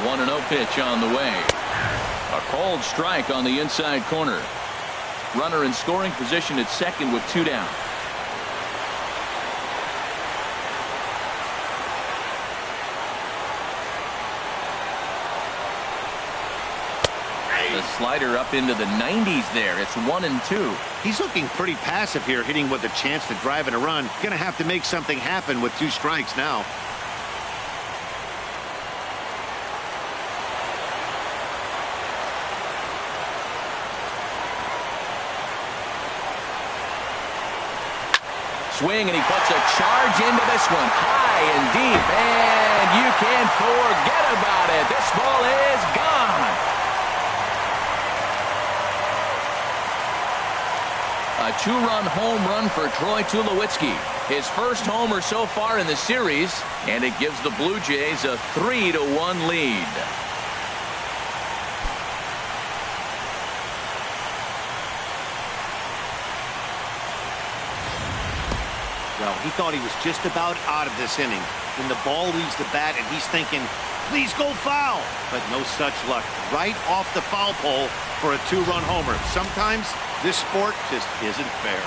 1-0 pitch on the way. A called strike on the inside corner. Runner in scoring position at second with 2 down. The slider up into the 90s there. It's 1-2. He's looking pretty passive here, hitting with a chance to drive in a run. Gonna have to make something happen with 2 strikes now. Swing, and he puts a charge into this one, high and deep, and you can't forget about it. This ball is gone. A 2-run home run for Troy Tulowitzki. His first homer so far in the series, and it gives the Blue Jays a 3-1 lead. Well, he thought he was just about out of this inning. Then the ball leaves the bat, and he's thinking, please go foul. But no such luck. Right off the foul pole for a 2-run homer. Sometimes this sport just isn't fair.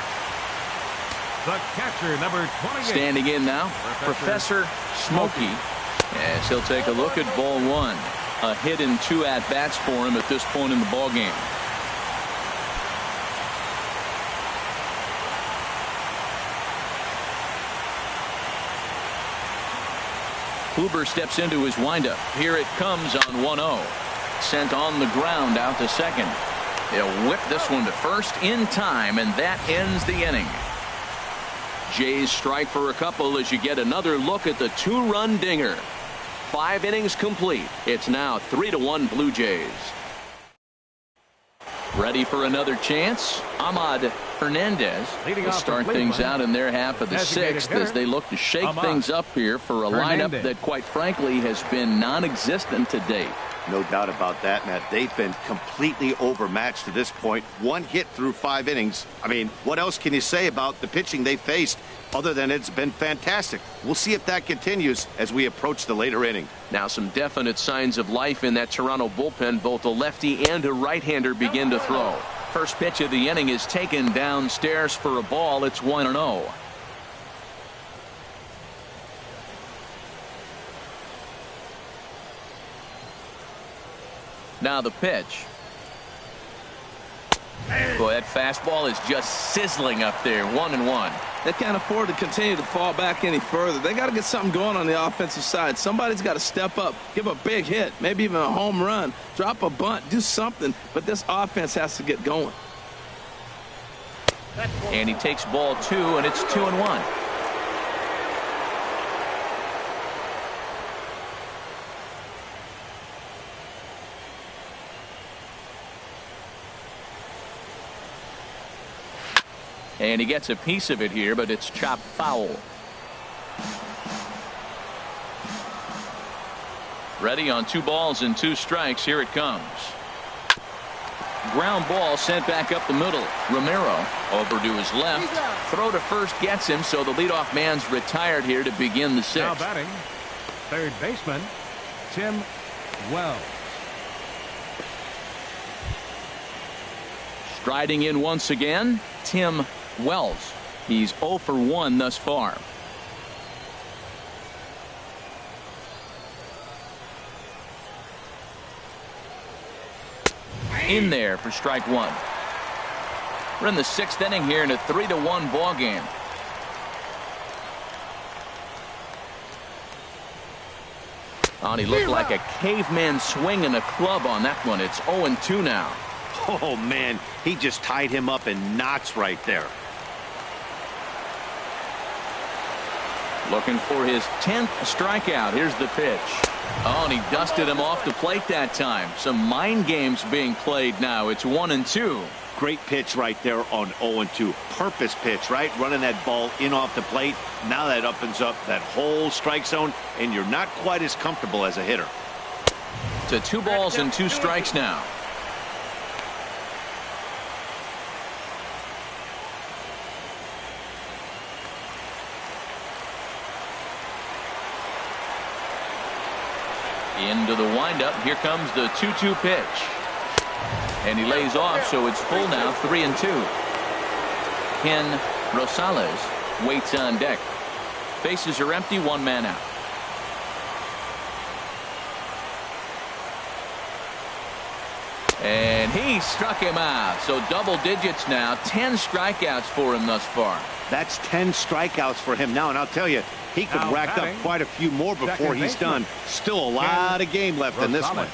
The catcher, number 28. Standing in now, Professor Smokey, as he'll take a look at ball 1. A hit in 2 at-bats for him at this point in the ballgame. Kluber steps into his windup. Here it comes on 1-0. Sent on the ground out to second. They'll whip this one to first in time, and that ends the inning. Jays strike for a couple as you get another look at the 2-run dinger. 5 innings complete. It's now 3-1 Blue Jays. Ready for another chance? Ahmad Hernandez will start things out in their half of the 6th as they look to shake things up here for a lineup that, quite frankly, has been non-existent to date. No doubt about that, Matt. They've been completely overmatched to this point. 1 hit through 5 innings. I mean, what else can you say about the pitching they faced other than it's been fantastic? We'll see if that continues as we approach the later inning. Now some definite signs of life in that Toronto bullpen. Both a lefty and a right-hander begin to throw. First pitch of the inning is taken downstairs for a ball. It's 1-0. Now the pitch. Boy, that fastball is just sizzling up there. 1-1. They can't afford to continue to fall back any further. They got to get something going on the offensive side. Somebody's got to step up, give a big hit, maybe even a home run, drop a bunt, do something. But this offense has to get going. And he takes ball 2, and it's 2-1. And he gets a piece of it here, but it's chopped foul. Ready on 2 balls and 2 strikes. Here it comes. Ground ball sent back up the middle. Romero over to his left. Throw to first gets him, so the leadoff man's retired here to begin the 6th. Now batting, third baseman, Tim Wells. Striding in once again, Tim Wells. He's 0 for 1 thus far. In there for strike 1. We're in the 6th inning here in a 3-1 ball game. Oh, and he looked like a caveman swinging a club on that one. It's 0-2 now. Oh, man, he just tied him up in knots right there. Looking for his 10th strikeout. Here's the pitch. Oh, and he dusted him off the plate that time. Some mind games being played now. It's 1-2. Great pitch right there on 0-2. Purpose pitch, right? Running that ball in off the plate. Now that opens up that whole strike zone, and you're not quite as comfortable as a hitter. To 2 balls and 2 strikes now. Into the windup. Here comes the 2-2 pitch. And he lays off, so it's full now, 3-2. Ken Rosales waits on deck. Bases are empty, 1 man out. And he struck him out. So double digits now, 10 strikeouts for him thus far. That's 10 strikeouts for him now, and I'll tell you, he could rack up quite a few more before he's done. Still a lot of game left in this one.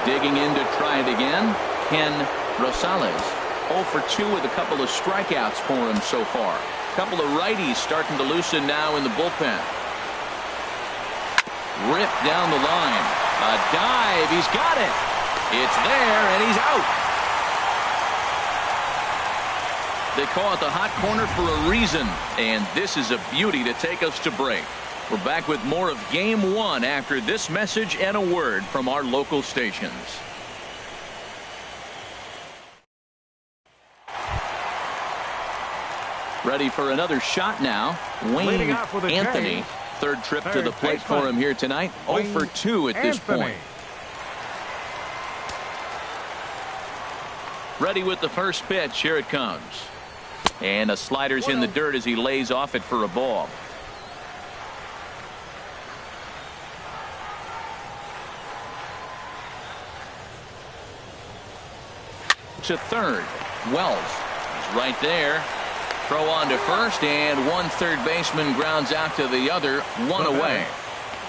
Digging in to try it again, Ken Rosales. 0 for 2 with a couple of strikeouts for him so far. A couple of righties starting to loosen now in the bullpen. Ripped down the line. A dive. He's got it. It's there, and he's out. They call it the hot corner for a reason, and this is a beauty to take us to break. We're back with more of Game 1 after this message and a word from our local stations. Ready for another shot now. Wayne Anthony, third trip to the plate for him here tonight. 0 for 2 at this point. Ready with the first pitch. Here it comes. And a slider's in the dirt as he lays off it for a ball. To third. Wells is right there. Throw on to first, and one third baseman grounds out to the other. 1 away.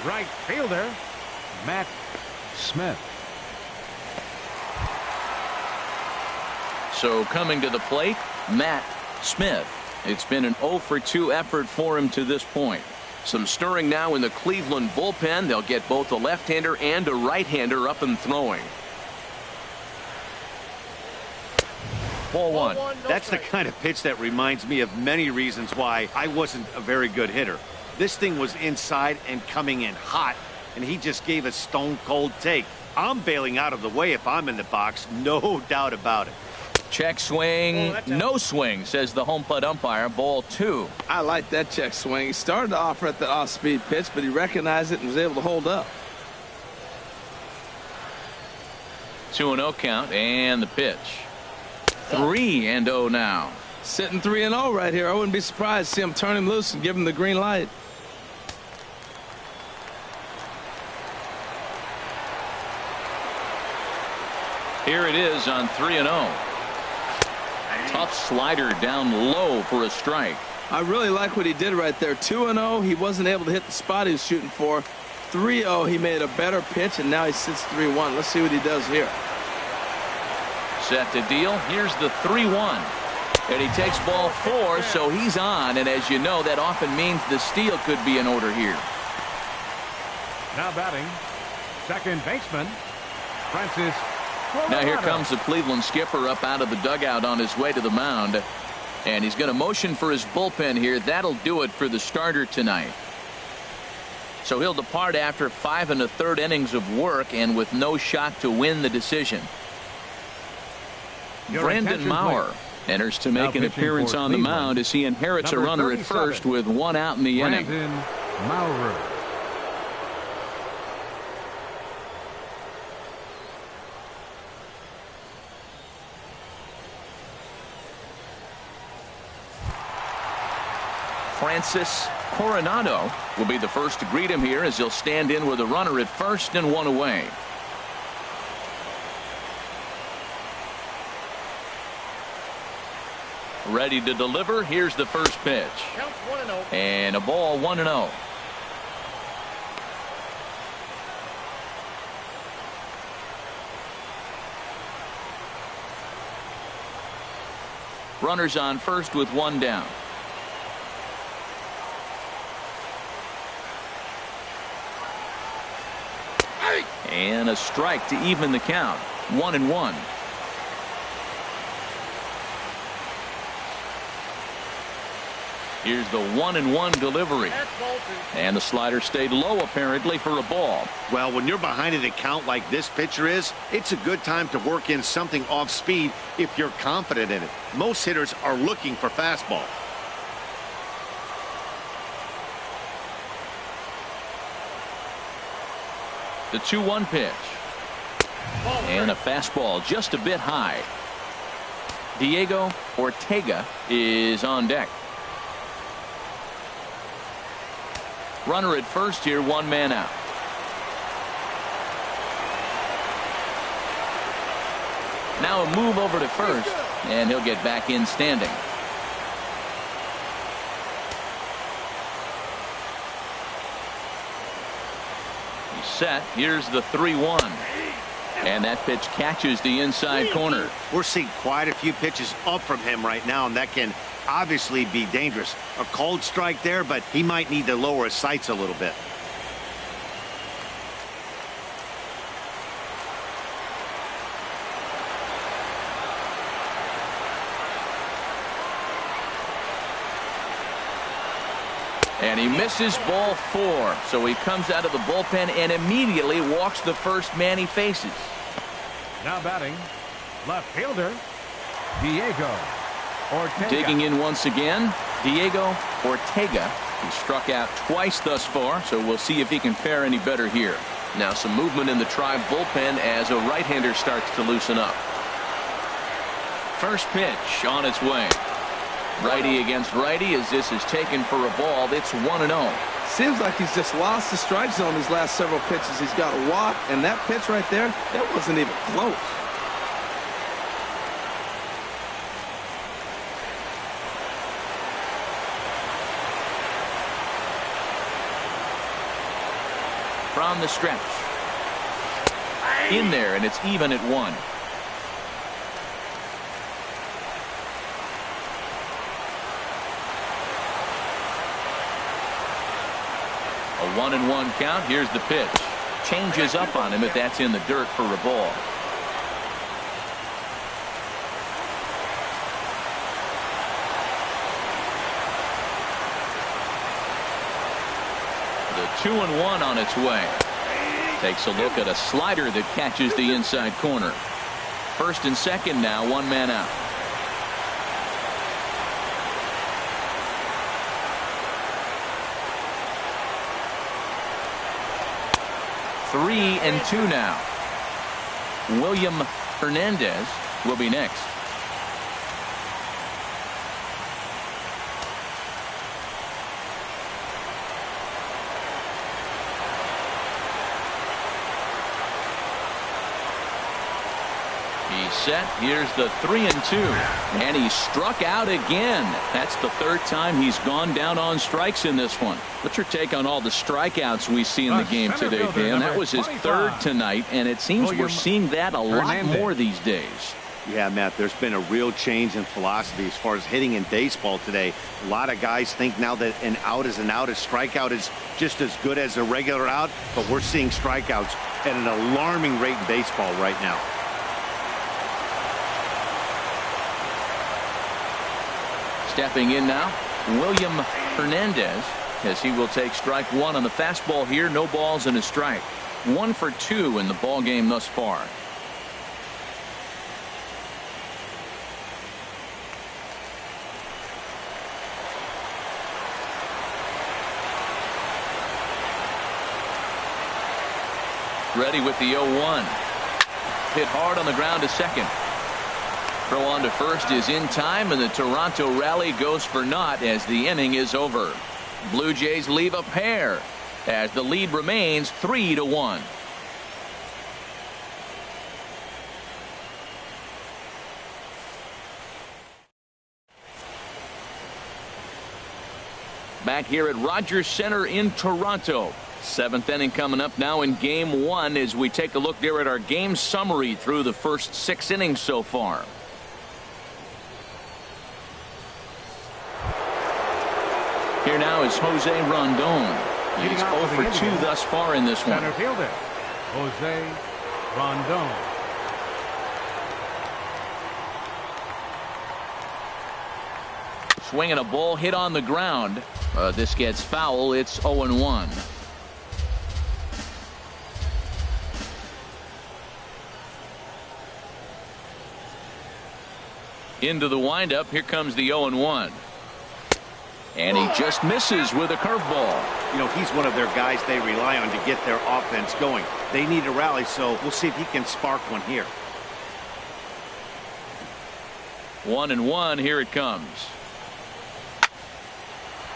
Right fielder, Matt Smith. So coming to the plate, Matt Smith. It's been an 0 for 2 effort for him to this point. Some stirring now in the Cleveland bullpen. They'll get both a left-hander and a right-hander up and throwing. Ball 1. That's the kind of pitch that reminds me of many reasons why I wasn't a very good hitter. This thing was inside and coming in hot, and he just gave a stone-cold take. I'm bailing out of the way if I'm in the box, no doubt about it. Check swing, no swing, says the home plate umpire. Ball 2. I like that check swing. He started to offer at the off-speed pitch, but he recognized it and was able to hold up. 2-0 count, and the pitch. 3-0 now. Sitting 3-0 right here. I wouldn't be surprised to see him turn him loose and give him the green light. Here it is on 3-0. Tough slider down low for a strike. I really like what he did right there. 2-0, he wasn't able to hit the spot he was shooting for. 3-0, he made a better pitch, and now he sits 3-1. Let's see what he does here. Set to deal. Here's the 3-1. And he takes ball 4, so he's on. And as you know, that often means the steal could be in order here. Now batting, second baseman, Francis. Now here comes the Cleveland skipper up out of the dugout on his way to the mound. And he's going to motion for his bullpen here. That'll do it for the starter tonight. So he'll depart after 5 1/3 innings of work and with no shot to win the decision. Brandon Maurer enters to make an appearance on the mound as he inherits a runner at first with 1 out in the inning. Brandon Maurer. Francis Coronado will be the first to greet him here as he'll stand in with a runner at first and 1 away. Ready to deliver. Here's the first pitch. Counts 1-0. And a ball, 1-0. Runners on first with one down. And a strike to even the count. 1-1. Here's the 1-1 delivery. And the slider stayed low apparently for a ball. Well, when you're behind an account like this pitcher is, it's a good time to work in something off speed if you're confident in it. Most hitters are looking for fastball. The 2-1 pitch. And a fastball just a bit high. Diego Ortega is on deck. Runner at first here, one man out. Now a move over to first, and he'll get back in standing. He's set. Here's the 3-1. And that pitch catches the inside corner. We're seeing quite a few pitches up from him right now, and that can obviously be dangerous. A cold strike there, but he might need to lower his sights a little bit. And he misses ball 4. So he comes out of the bullpen and immediately walks the first man he faces. Now batting, left fielder, Diego Ortega. Digging in once again, Diego Ortega. He struck out twice thus far, so we'll see if he can fare any better here. Now some movement in the Tribe bullpen as a right-hander starts to loosen up. First pitch on its way. Righty against righty as this is taken for a ball. It's 1-0. Seems like he's just lost the strike zone these last several pitches. He's got a walk, and that pitch right there, that wasn't even close. From the stretch. In there, and it's even at 1. A 1-1 count. Here's the pitch. Changes up on him, but that's in the dirt for a ball. The 2-1 on its way. Takes a look at a slider that catches the inside corner. First and second now, one man out. Three and 2 now. William Hernandez will be next. He's set. Here's the 3-2. And he struck out again. That's the third time he's gone down on strikes in this one. What's your take on all the strikeouts we see in the game today, Dan? That was his 3rd tonight, and it seems we're seeing that a lot more these days. Yeah, Matt, there's been a real change in philosophy as far as hitting in baseball today. A lot of guys think now that an out is an out, a strikeout is just as good as a regular out, but we're seeing strikeouts at an alarming rate in baseball right now. Stepping in now, William Hernandez, as he will take strike 1 on the fastball here. No balls and a strike. 1 for 2 in the ball game thus far. Ready with the 0-1. Hit hard on the ground to second. Throw on to first is in time, and the Toronto rally goes for naught as the inning is over. Blue Jays leave a pair as the lead remains 3-1. back here at Rogers Center in Toronto. 7th inning coming up now in game 1 as we take a look there at our game summary through the first 6 innings so far. Here now is Jose Rondon. He's 0 for 2 thus far in this one. Center fielder, Jose Rondon. Swinging a ball hit on the ground. This gets foul. It's 0-1. Into the windup. Here comes the 0-1. And he just misses with a curveball. You know, he's one of their guys they rely on to get their offense going. They need a rally, so we'll see if he can spark one here. 1-1. Here it comes.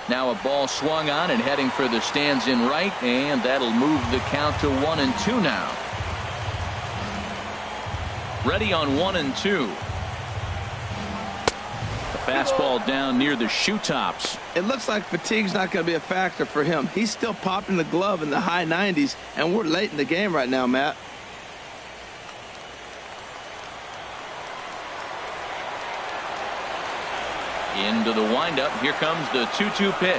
Now a ball swung on and heading for the stands in right, and that'll move the count to 1-2 now. Ready on 1-2. The fastball down near the shoe tops. It looks like fatigue's not going to be a factor for him. He's still popping the glove in the high 90s, and we're late in the game right now, Matt. Into the windup. Here comes the 2-2 pitch.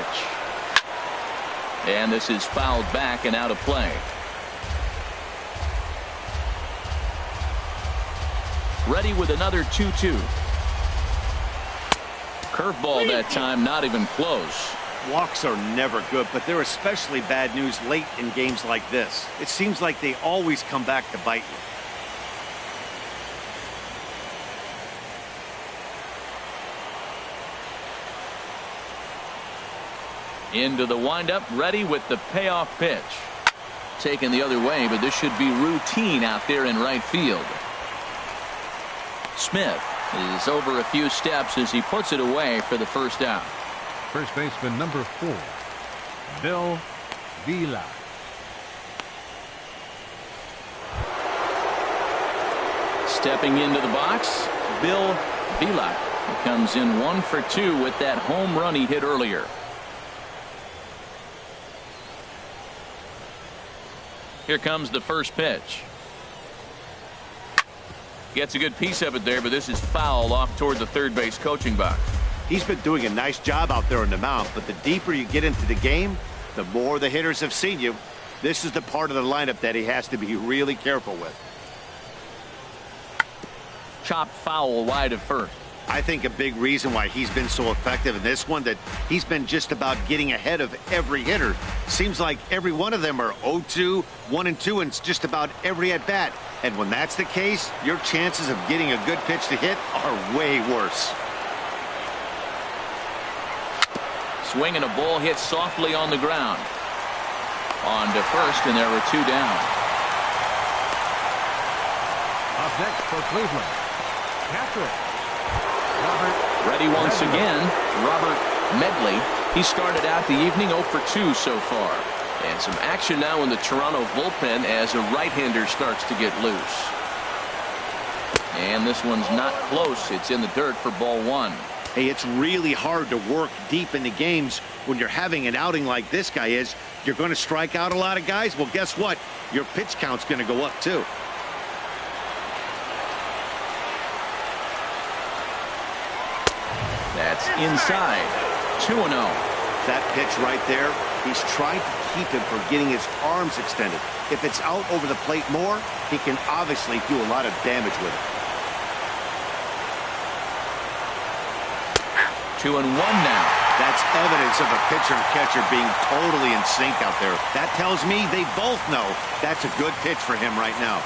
And this is fouled back and out of play. Ready with another 2-2. Curveball that time, not even close. Walks are never good, but they're especially bad news late in games like this. It seems like they always come back to bite you. Into the windup, ready with the payoff pitch. Taken the other way, but this should be routine out there in right field. Smith is over a few steps as he puts it away for the first out. First baseman number 4, Bill Vila. Stepping into the box, Bill Vila. He comes in 1 for 2 with that home run he hit earlier. Here comes the first pitch. Gets a good piece of it there, but this is foul off toward the third base coaching box. He's been doing a nice job out there in the mound, but the deeper you get into the game, the more the hitters have seen you. This is the part of the lineup that he has to be really careful with. Chopped foul wide of first. I think a big reason why he's been so effective in this one, that he's been just about getting ahead of every hitter. Seems like every one of them are 0-2, 1-2, and just about every at bat. And when that's the case, your chances of getting a good pitch to hit are way worse. Swinging a ball hit softly on the ground. On to first, and there were 2 down. Up next for Cleveland, catcher Robert. Ready once again, Robert Medley. He started out the evening 0 for 2 so far. And some action now in the Toronto bullpen as a right-hander starts to get loose. And this one's not close. It's in the dirt for ball 1. Hey, it's really hard to work deep into games when you're having an outing like this guy is. You're going to strike out a lot of guys. Well, guess what? Your pitch count's going to go up too. That's inside. 2-0. That pitch right there, he's trying to keep him from getting his arms extended. If it's out over the plate more, he can obviously do a lot of damage with it. 2-1 now. That's evidence of a pitcher and catcher being totally in sync out there. That tells me they both know that's a good pitch for him right now.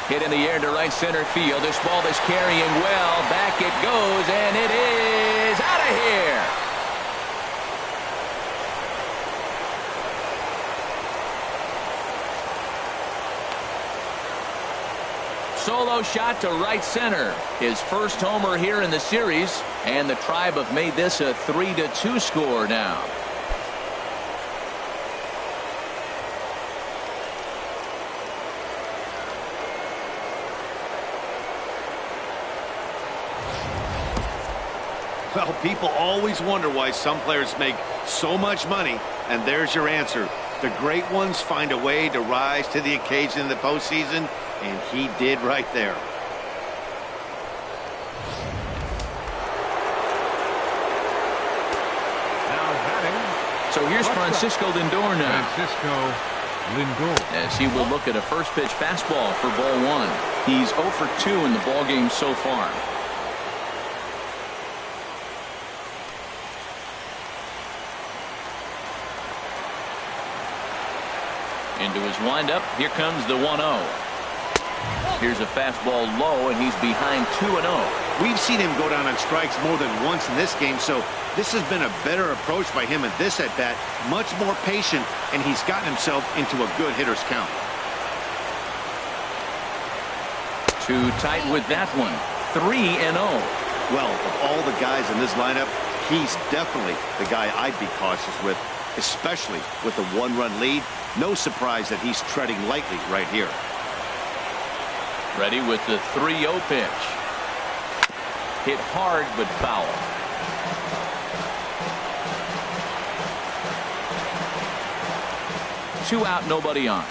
Hit in the air to right center field. This ball is carrying well. Back it goes, and it is out of here. Solo shot to right center. His first homer here in the series, and the Tribe have made this a 3-2 score now. Well, people always wonder why some players make so much money, and there's your answer. The great ones find a way to rise to the occasion in the postseason, and he did right there. Now batting. So here's Francisco Lindor now. Francisco Lindor. As he will look at a first pitch fastball for ball one. He's 0 for 2 in the ball game so far. Into his windup. Here comes the 1-0. Here's a fastball low, and he's behind 2-0. We've seen him go down on strikes more than once in this game, so this has been a better approach by him at this at-bat. Much more patient, and he's gotten himself into a good hitter's count. Too tight with that one. 3-0. Well, of all the guys in this lineup, he's definitely the guy I'd be cautious with, especially with a one-run lead. No surprise that he's treading lightly right here. Ready with the 3-0 pitch. Hit hard but foul. Two out, nobody on.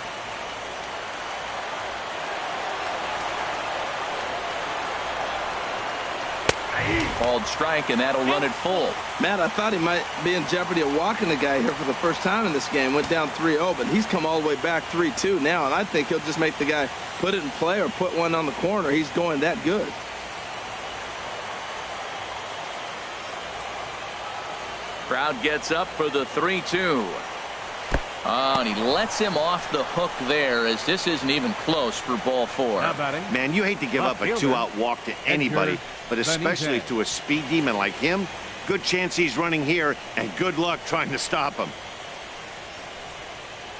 Called strike, and that'll run it full. Matt, I thought he might be in jeopardy of walking the guy here for the first time in this game. Went down 3-0, but he's come all the way back 3-2 now, and I think he'll just make the guy put it in play or put one on the corner. He's going that good. Crowd gets up for the 3-2. Oh, and he lets him off the hook there, as this isn't even close for ball four. Man, you hate to give up a two-out walk to anybody, but especially to a speed demon like him. Good chance he's running here, and good luck trying to stop him.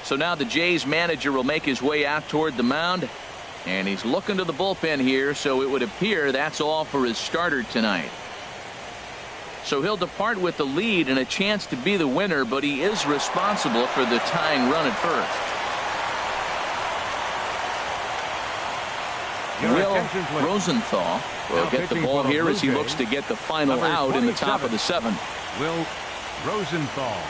So now the Jays manager will make his way out toward the mound, and he's looking to the bullpen here, so it would appear that's all for his starter tonight. So he'll depart with the lead and a chance to be the winner, but he is responsible for the tying run at first. Will Rosenthal will get the ball here as he looks to get the final out in the top of the seventh. Will Rosenthal.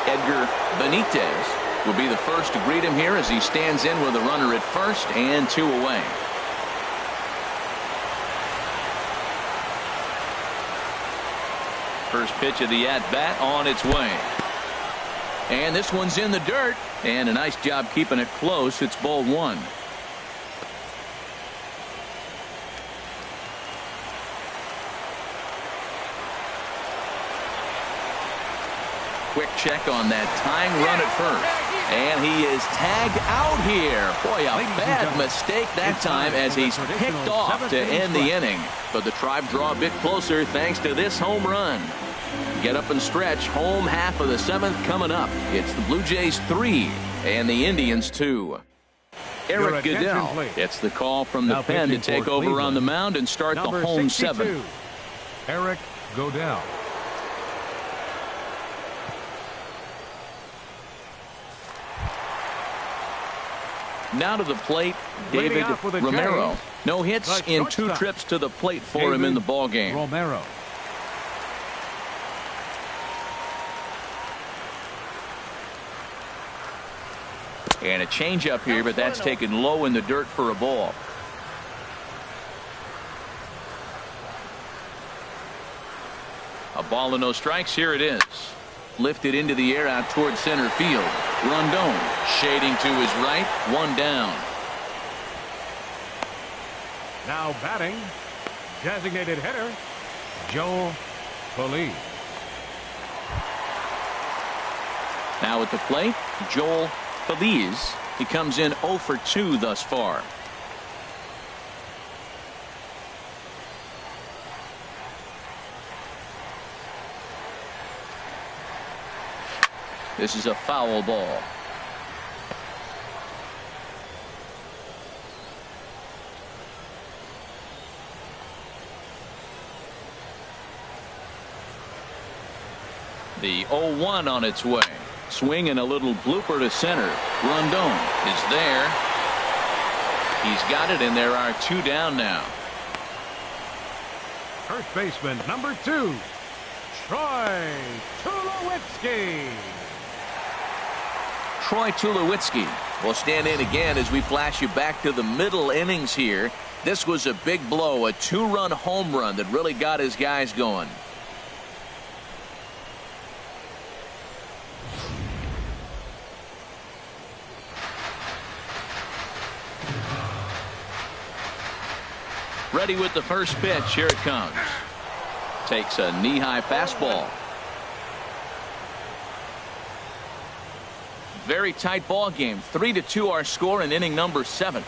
Edgar Benitez will be the first to greet him here as he stands in with a runner at first and 2 away. First pitch of the at-bat on its way. And this one's in the dirt, and a nice job keeping it close. It's ball one. Quick check on that tying run at first. And he is tagged out here. Boy, a bad mistake that time as he's picked off to end the inning. But the Tribe draw a bit closer thanks to this home run. Get up and stretch. Home half of the seventh coming up. It's the Blue Jays 3 and the Indians 2. Eric Goodell gets the call from the pen to take over on the mound and start the home 7th. Eric Goodell. Now to the plate, David Romero. No hits in 2 trips to the plate for him in the ball game. Romero. And a changeup here, but that's taken low in the dirt for a ball. A ball and no strikes. Here it is. Lifted into the air out towards center field. Rondon shading to his right. 1 down. Now batting, designated hitter, Joel Feliz. Now at the plate, Joel Feliz. He comes in 0 for 2 thus far. This is a foul ball. The 0-1 on its way. Swing and a little blooper to center. Rondon is there. He's got it, and there are 2 down now. First baseman, number 2, Troy Tulowitzki. Troy Tulowitzki will stand in again as we flash you back to the middle innings here. This was a big blow, a 2-run home run that really got his guys going. Ready with the first pitch. Here it comes. Takes a knee-high fastball. Very tight ball game. 3-2 our score in inning number 7.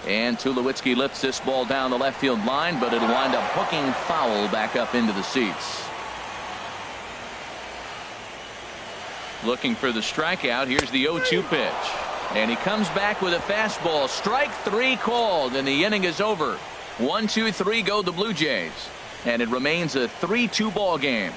And Tulowitzki lifts this ball down the left field line, but it'll wind up hooking foul back up into the seats. Looking for the strikeout. Here's the 0-2 pitch. And he comes back with a fastball. Strike 3 called, and the inning is over. 1, 2, 3 go the Blue Jays. And it remains a 3-2 ball game.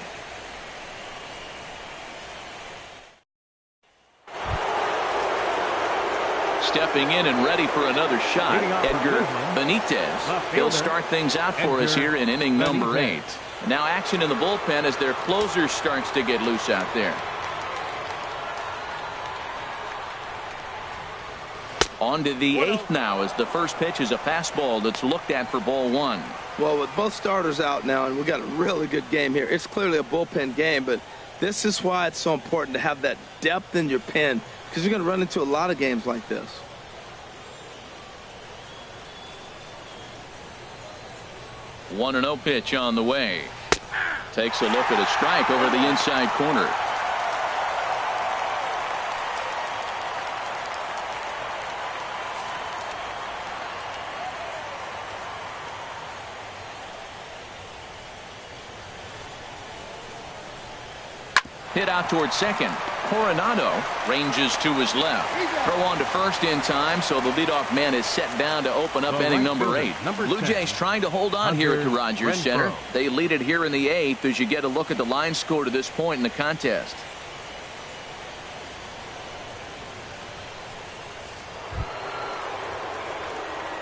Stepping in and ready for another shot, Edgar Benitez. He'll start things out for us here in inning number 8. Now action in the bullpen as their closer starts to get loose out there. On to the 8th now as the first pitch is a fastball that's looked at for ball 1. Well, with both starters out now, and we got a really good game here. It's clearly a bullpen game, but this is why it's so important to have that depth in your pen, because you're going to run into a lot of games like this. One and 0 pitch on the way. Takes a look at a strike over the inside corner. Hit out towards second. Coronado ranges to his left. Throw on to first in time, so the leadoff man is set down to open up inning number 8. Blue Jays trying to hold on here at the Rogers Center. They lead it here in the 8th as you get a look at the line score to this point in the contest.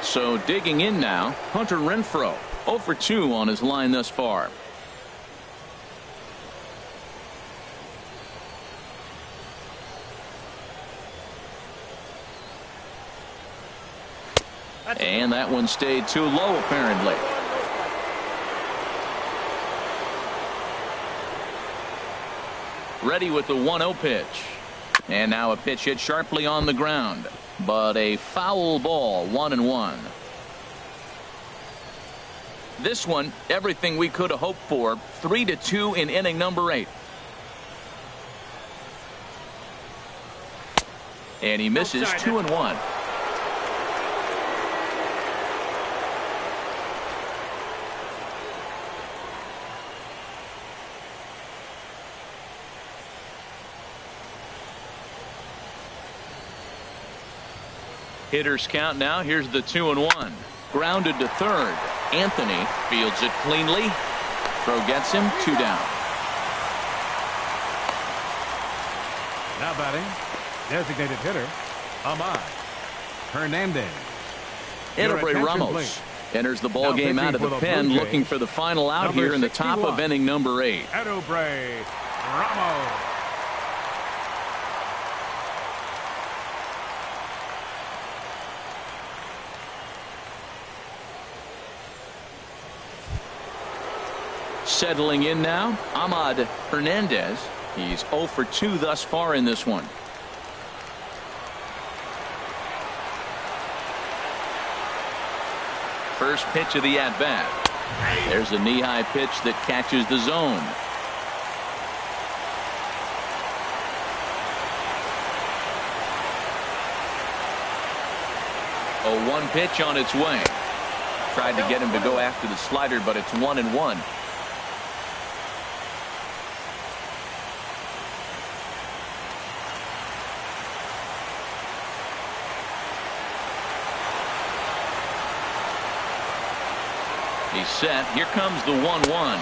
So digging in now, Hunter Renfroe. 0 for 2 on his line thus far. And that one stayed too low, apparently. Ready with the 1-0 pitch. And now a pitch hit sharply on the ground. But a foul ball, 1-1. This one, everything we could have hoped for. 3-2 in inning number 8. And he misses 2-1. Hitters count now. Here's the 2-1. Grounded to third. Anthony fields it cleanly. Throw gets him. 2 down. Now batting, designated hitter, Ahmad Hernandez. Enrique Ramos enters the ball game out of the pen, looking for the final out here in the top of inning number 8. Enrique Ramos. Settling in now, Ahmad Hernandez. He's 0 for 2 thus far in this one. First pitch of the at-bat. There's a knee-high pitch that catches the zone. A 1 pitch on its way. Tried to get him to go after the slider, but it's 1-1. He's set. Here comes the 1-1.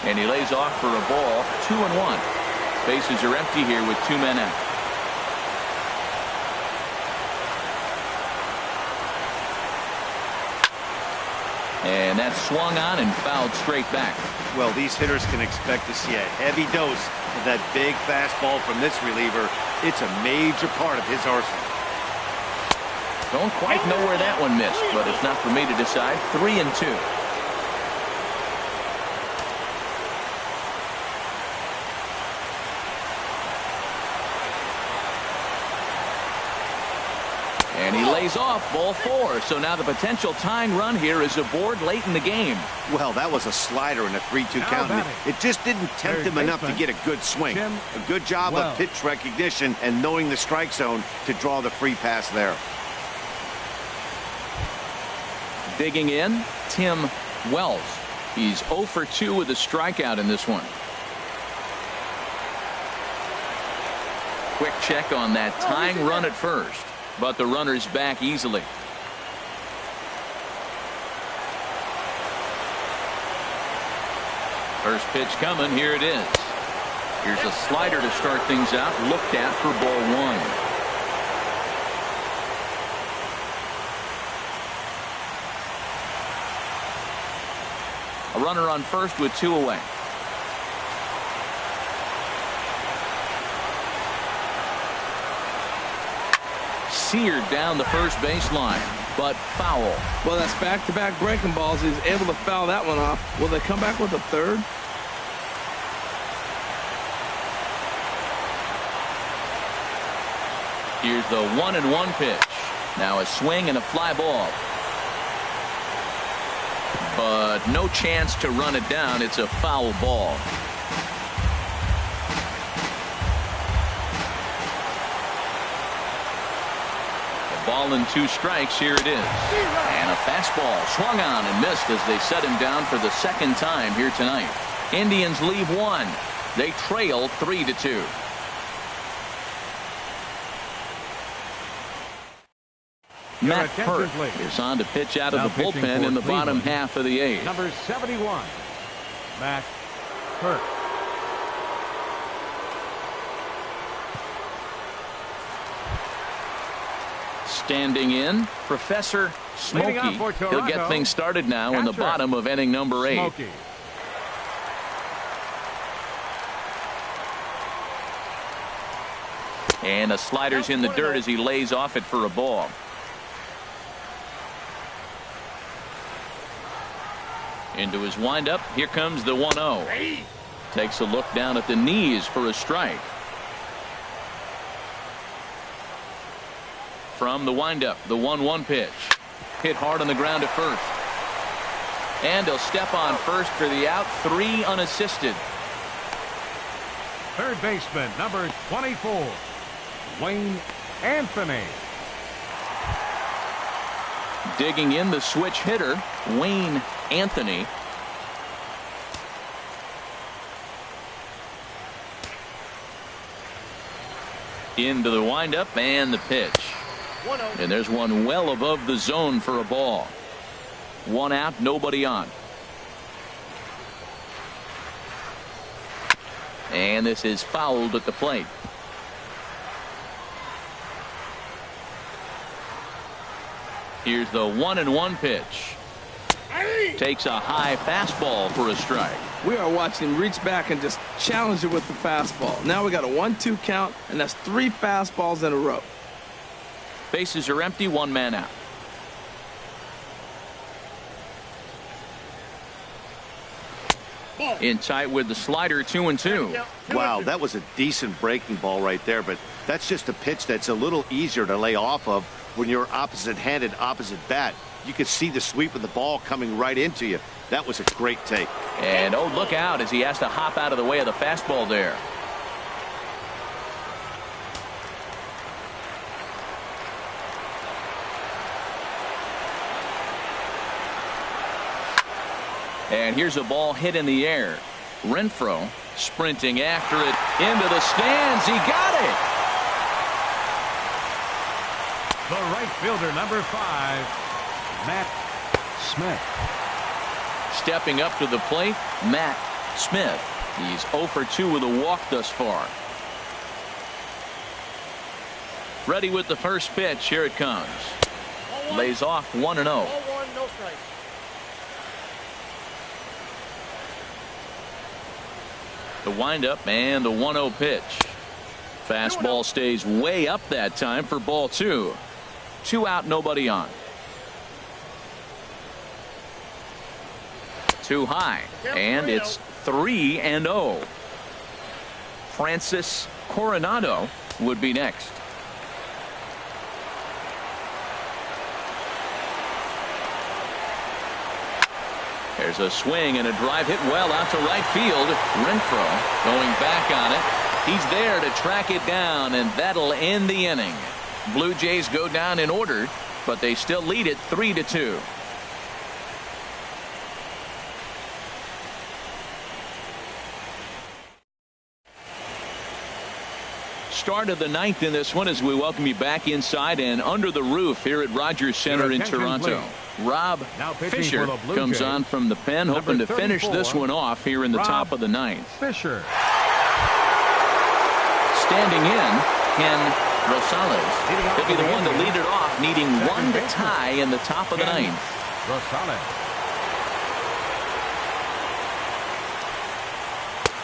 And he lays off for a ball, 2-1. Bases are empty here with 2 men out. And that's swung on and fouled straight back. Well, these hitters can expect to see a heavy dose of that big fastball from this reliever. It's a major part of his arsenal. Don't quite know where that one missed, but it's not for me to decide. 3-2. And he lays off, ball 4. So now the potential tying run here is aboard late in the game. Well, that was a slider in a 3-2 count. It just didn't tempt him enough to get a good swing. A good job of pitch recognition and knowing the strike zone to draw the free pass there. Digging in, Tim Wells. He's 0 for 2 with a strikeout in this one. Quick check on that tying run at first, but the runner's back easily. First pitch coming. Here it is. Here's a slider to start things out. Looked at for ball 1. A runner on first with 2 away. Seared down the first baseline, but foul. Well, that's back-to-back breaking balls. He's able to foul that one off. Will they come back with a third? Here's the 1-1 pitch. Now a swing and a fly ball. But no chance to run it down. It's a foul ball. A ball and 2 strikes. Here it is. And a fastball swung on and missed as they set him down for the second time here tonight. Indians leave 1. They trail 3-2. Matt Hurt is on to pitch out of the bullpen in the bottom half of the 8th. Number 71, Matt Hurt. Standing in, Professor Smokey. He'll get things started now in the bottom of inning number 8. Smokey. And a slider's in the dirt as he lays off it for a ball. Into his windup. Here comes the 1-0. Takes a look down at the knees for a strike. From the windup, the 1-1 pitch. Hit hard on the ground at first. And he'll step on first for the out. 3 unassisted. Third baseman, number 24, Wayne Anthony. Digging in, the switch hitter, Wayne Anthony. Into the windup and the pitch. And there's one well above the zone for a ball. 1 out, nobody on. And this is fouled at the plate. Here's the 1-1 pitch. Takes a high fastball for a strike. We are watching him reach back and just challenge it with the fastball. Now we got a 1-2 count, and that's 3 fastballs in a row. Bases are empty, 1 man out. In tight with the slider, 2-2. Wow, that was a decent breaking ball right there, but that's just a pitch that's a little easier to lay off of when you're opposite-handed, opposite bat. You could see the sweep of the ball coming right into you. That was a great take. And oh, look out as he has to hop out of the way of the fastball there. And here's a ball hit in the air. Renfroe sprinting after it into the stands. He got it. The right fielder, number 5, Matt Smith. Stepping up to the plate, Matt Smith, he's 0 for 2 with a walk thus far. Ready with the first pitch. Here it comes. Lays off 1-0. No strikes. The windup and the 1-0 pitch. Fastball stays way up that time for ball 2. 2 out, nobody on. Too high, and it's 3-0. Francis Coronado would be next. There's a swing and a drive hit well out to right field. Renfroe going back on it. He's there to track it down, and that'll end the inning. Blue Jays go down in order, but they still lead it 3-2. Start of the 9th in this one as we welcome you back inside and under the roof here at Rogers Center in Toronto. Rob Fisher comes on from the pen, hoping to finish this one off here in the top of the 9th. Fisher. Standing in, Ken Rosales. He'll be the one to lead it off, needing one to tie in the top of the 9th. Rosales.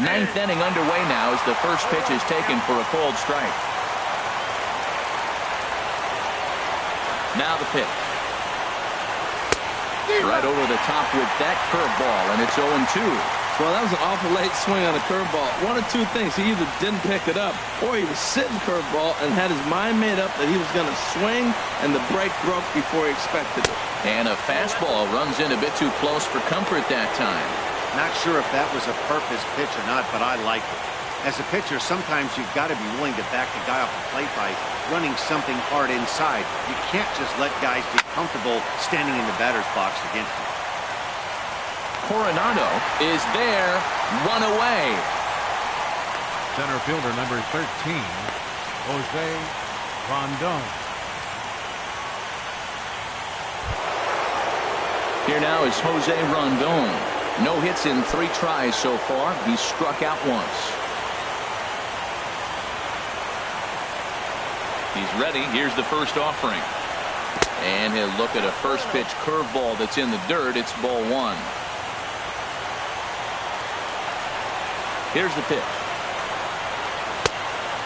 9th inning underway now as the first pitch is taken for a cold strike. Now the pitch. Right over the top with that curveball, and it's 0-2. Well, that was an awful late swing on a curveball. One of two things. He either didn't pick it up, or he was sitting curveball and had his mind made up that he was going to swing, and the break broke before he expected it. And a fastball runs in a bit too close for comfort that time. Not sure if that was a purpose pitch or not, but I like it. As a pitcher, sometimes you've got to be willing to back the guy off the plate by running something hard inside. You can't just let guys be comfortable standing in the batter's box against you. Coronado is there, one away. Center fielder number 13, Jose Rondon. Here now is Jose Rondon. No hits in 3 tries so far. He's struck out once. He's ready. Here's the first offering. And he'll look at a first pitch curveball that's in the dirt. It's ball 1. Here's the pitch.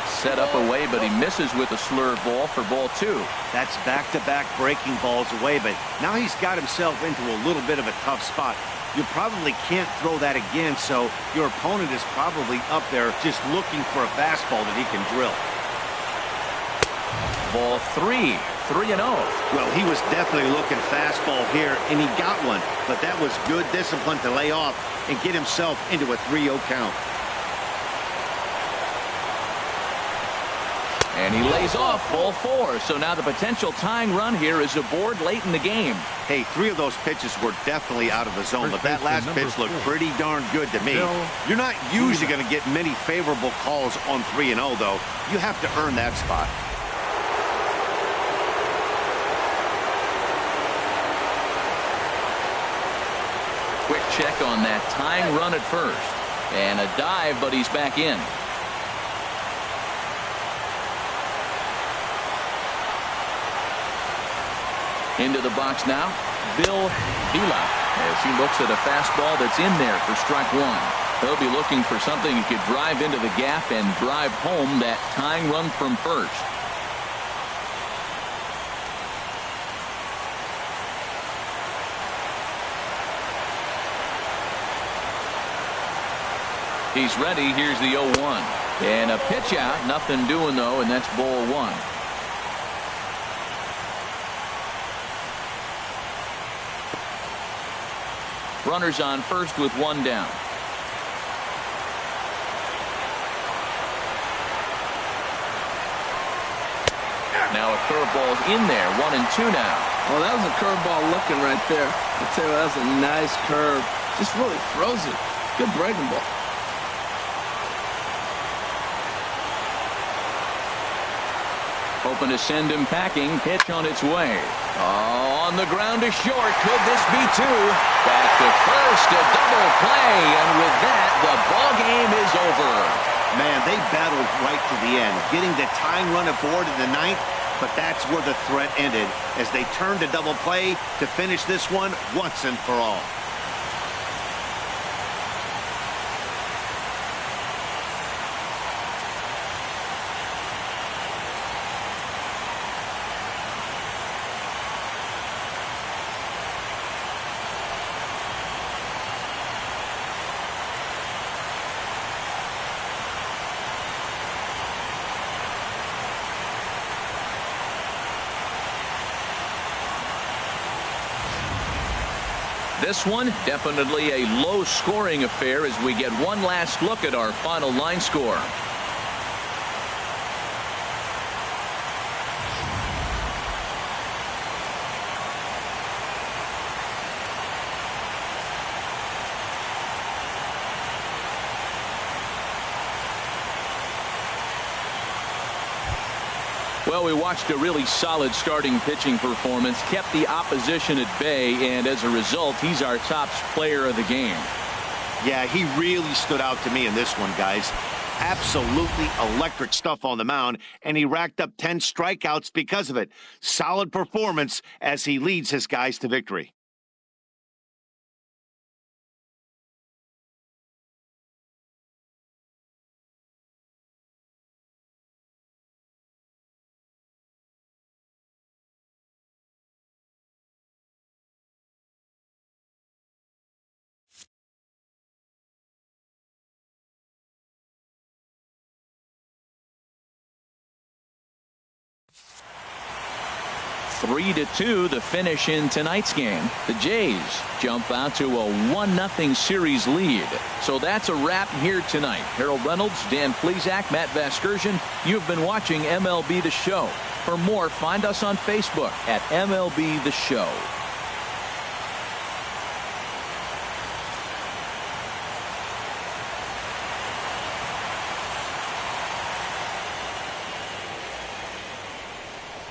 Set up away, but he misses with a slurve ball for ball 2. That's back-to-back breaking balls away, but now he's got himself into a little bit of a tough spot. You probably can't throw that again, so your opponent is probably up there just looking for a fastball that he can drill. Ball 3, 3-0. Well, he was definitely looking fastball here, and he got one, but that was good discipline to lay off and get himself into a 3-0 count. And he lays off ball 4. So now the potential tying run here is aboard late in the game. Hey, 3 of those pitches were definitely out of the zone, but that last pitch looked pretty darn good to me. You're not usually going to get many favorable calls on 3-0, though. You have to earn that spot. Quick check on that tying run at first. And a dive, but he's back in. Into the box now, Bill Vila, as he looks at a fastball that's in there for strike 1. He'll be looking for something he could drive into the gap and drive home that tying run from first. He's ready. Here's the 0-1. And a pitch out. Nothing doing, though, and that's ball 1. Runners on first with 1 down. Now a curveball's in there. 1-2 now. Well, that was a curveball looking right there. I tell you, that's a nice curve. Just really throws it. Good breaking ball. Hoping to send him packing. Pitch on its way. Oh, on the ground to short. Could this be two? Back to first. A double play. And with that, the ball game is over. Man, they battled right to the end, getting the tying run aboard in the ninth, but that's where the threat ended as they turned to double play to finish this one once and for all. This one, definitely a low-scoring affair as we get one last look at our final line score. Well, we watched a really solid starting pitching performance, kept the opposition at bay, and as a result, he's our top player of the game. Yeah, he really stood out to me in this one, guys. Absolutely electric stuff on the mound, and he racked up 10 strikeouts because of it. Solid performance as he leads his guys to victory. Three to two, the finish in tonight's game. The Jays jump out to a 1-0 series lead. So that's a wrap here tonight. Harold Reynolds, Dan Plesac, Matt Vasgersian. You've been watching MLB The Show. For more, find us on Facebook at MLB The Show.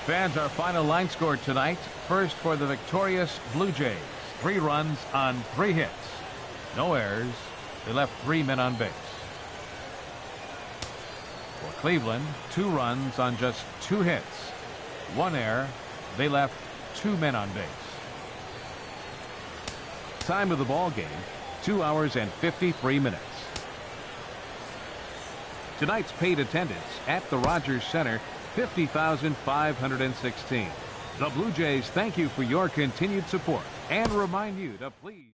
Fans, our final line score tonight. First for the victorious Blue Jays. 3 runs on 3 hits. No errors. They left 3 men on base. For Cleveland, 2 runs on just 2 hits. 1 error. They left 2 men on base. Time of the ball game, 2 hours and 53 minutes. Tonight's paid attendance at the Rogers Center, 50,516. The Blue Jays thank you for your continued support and remind you to please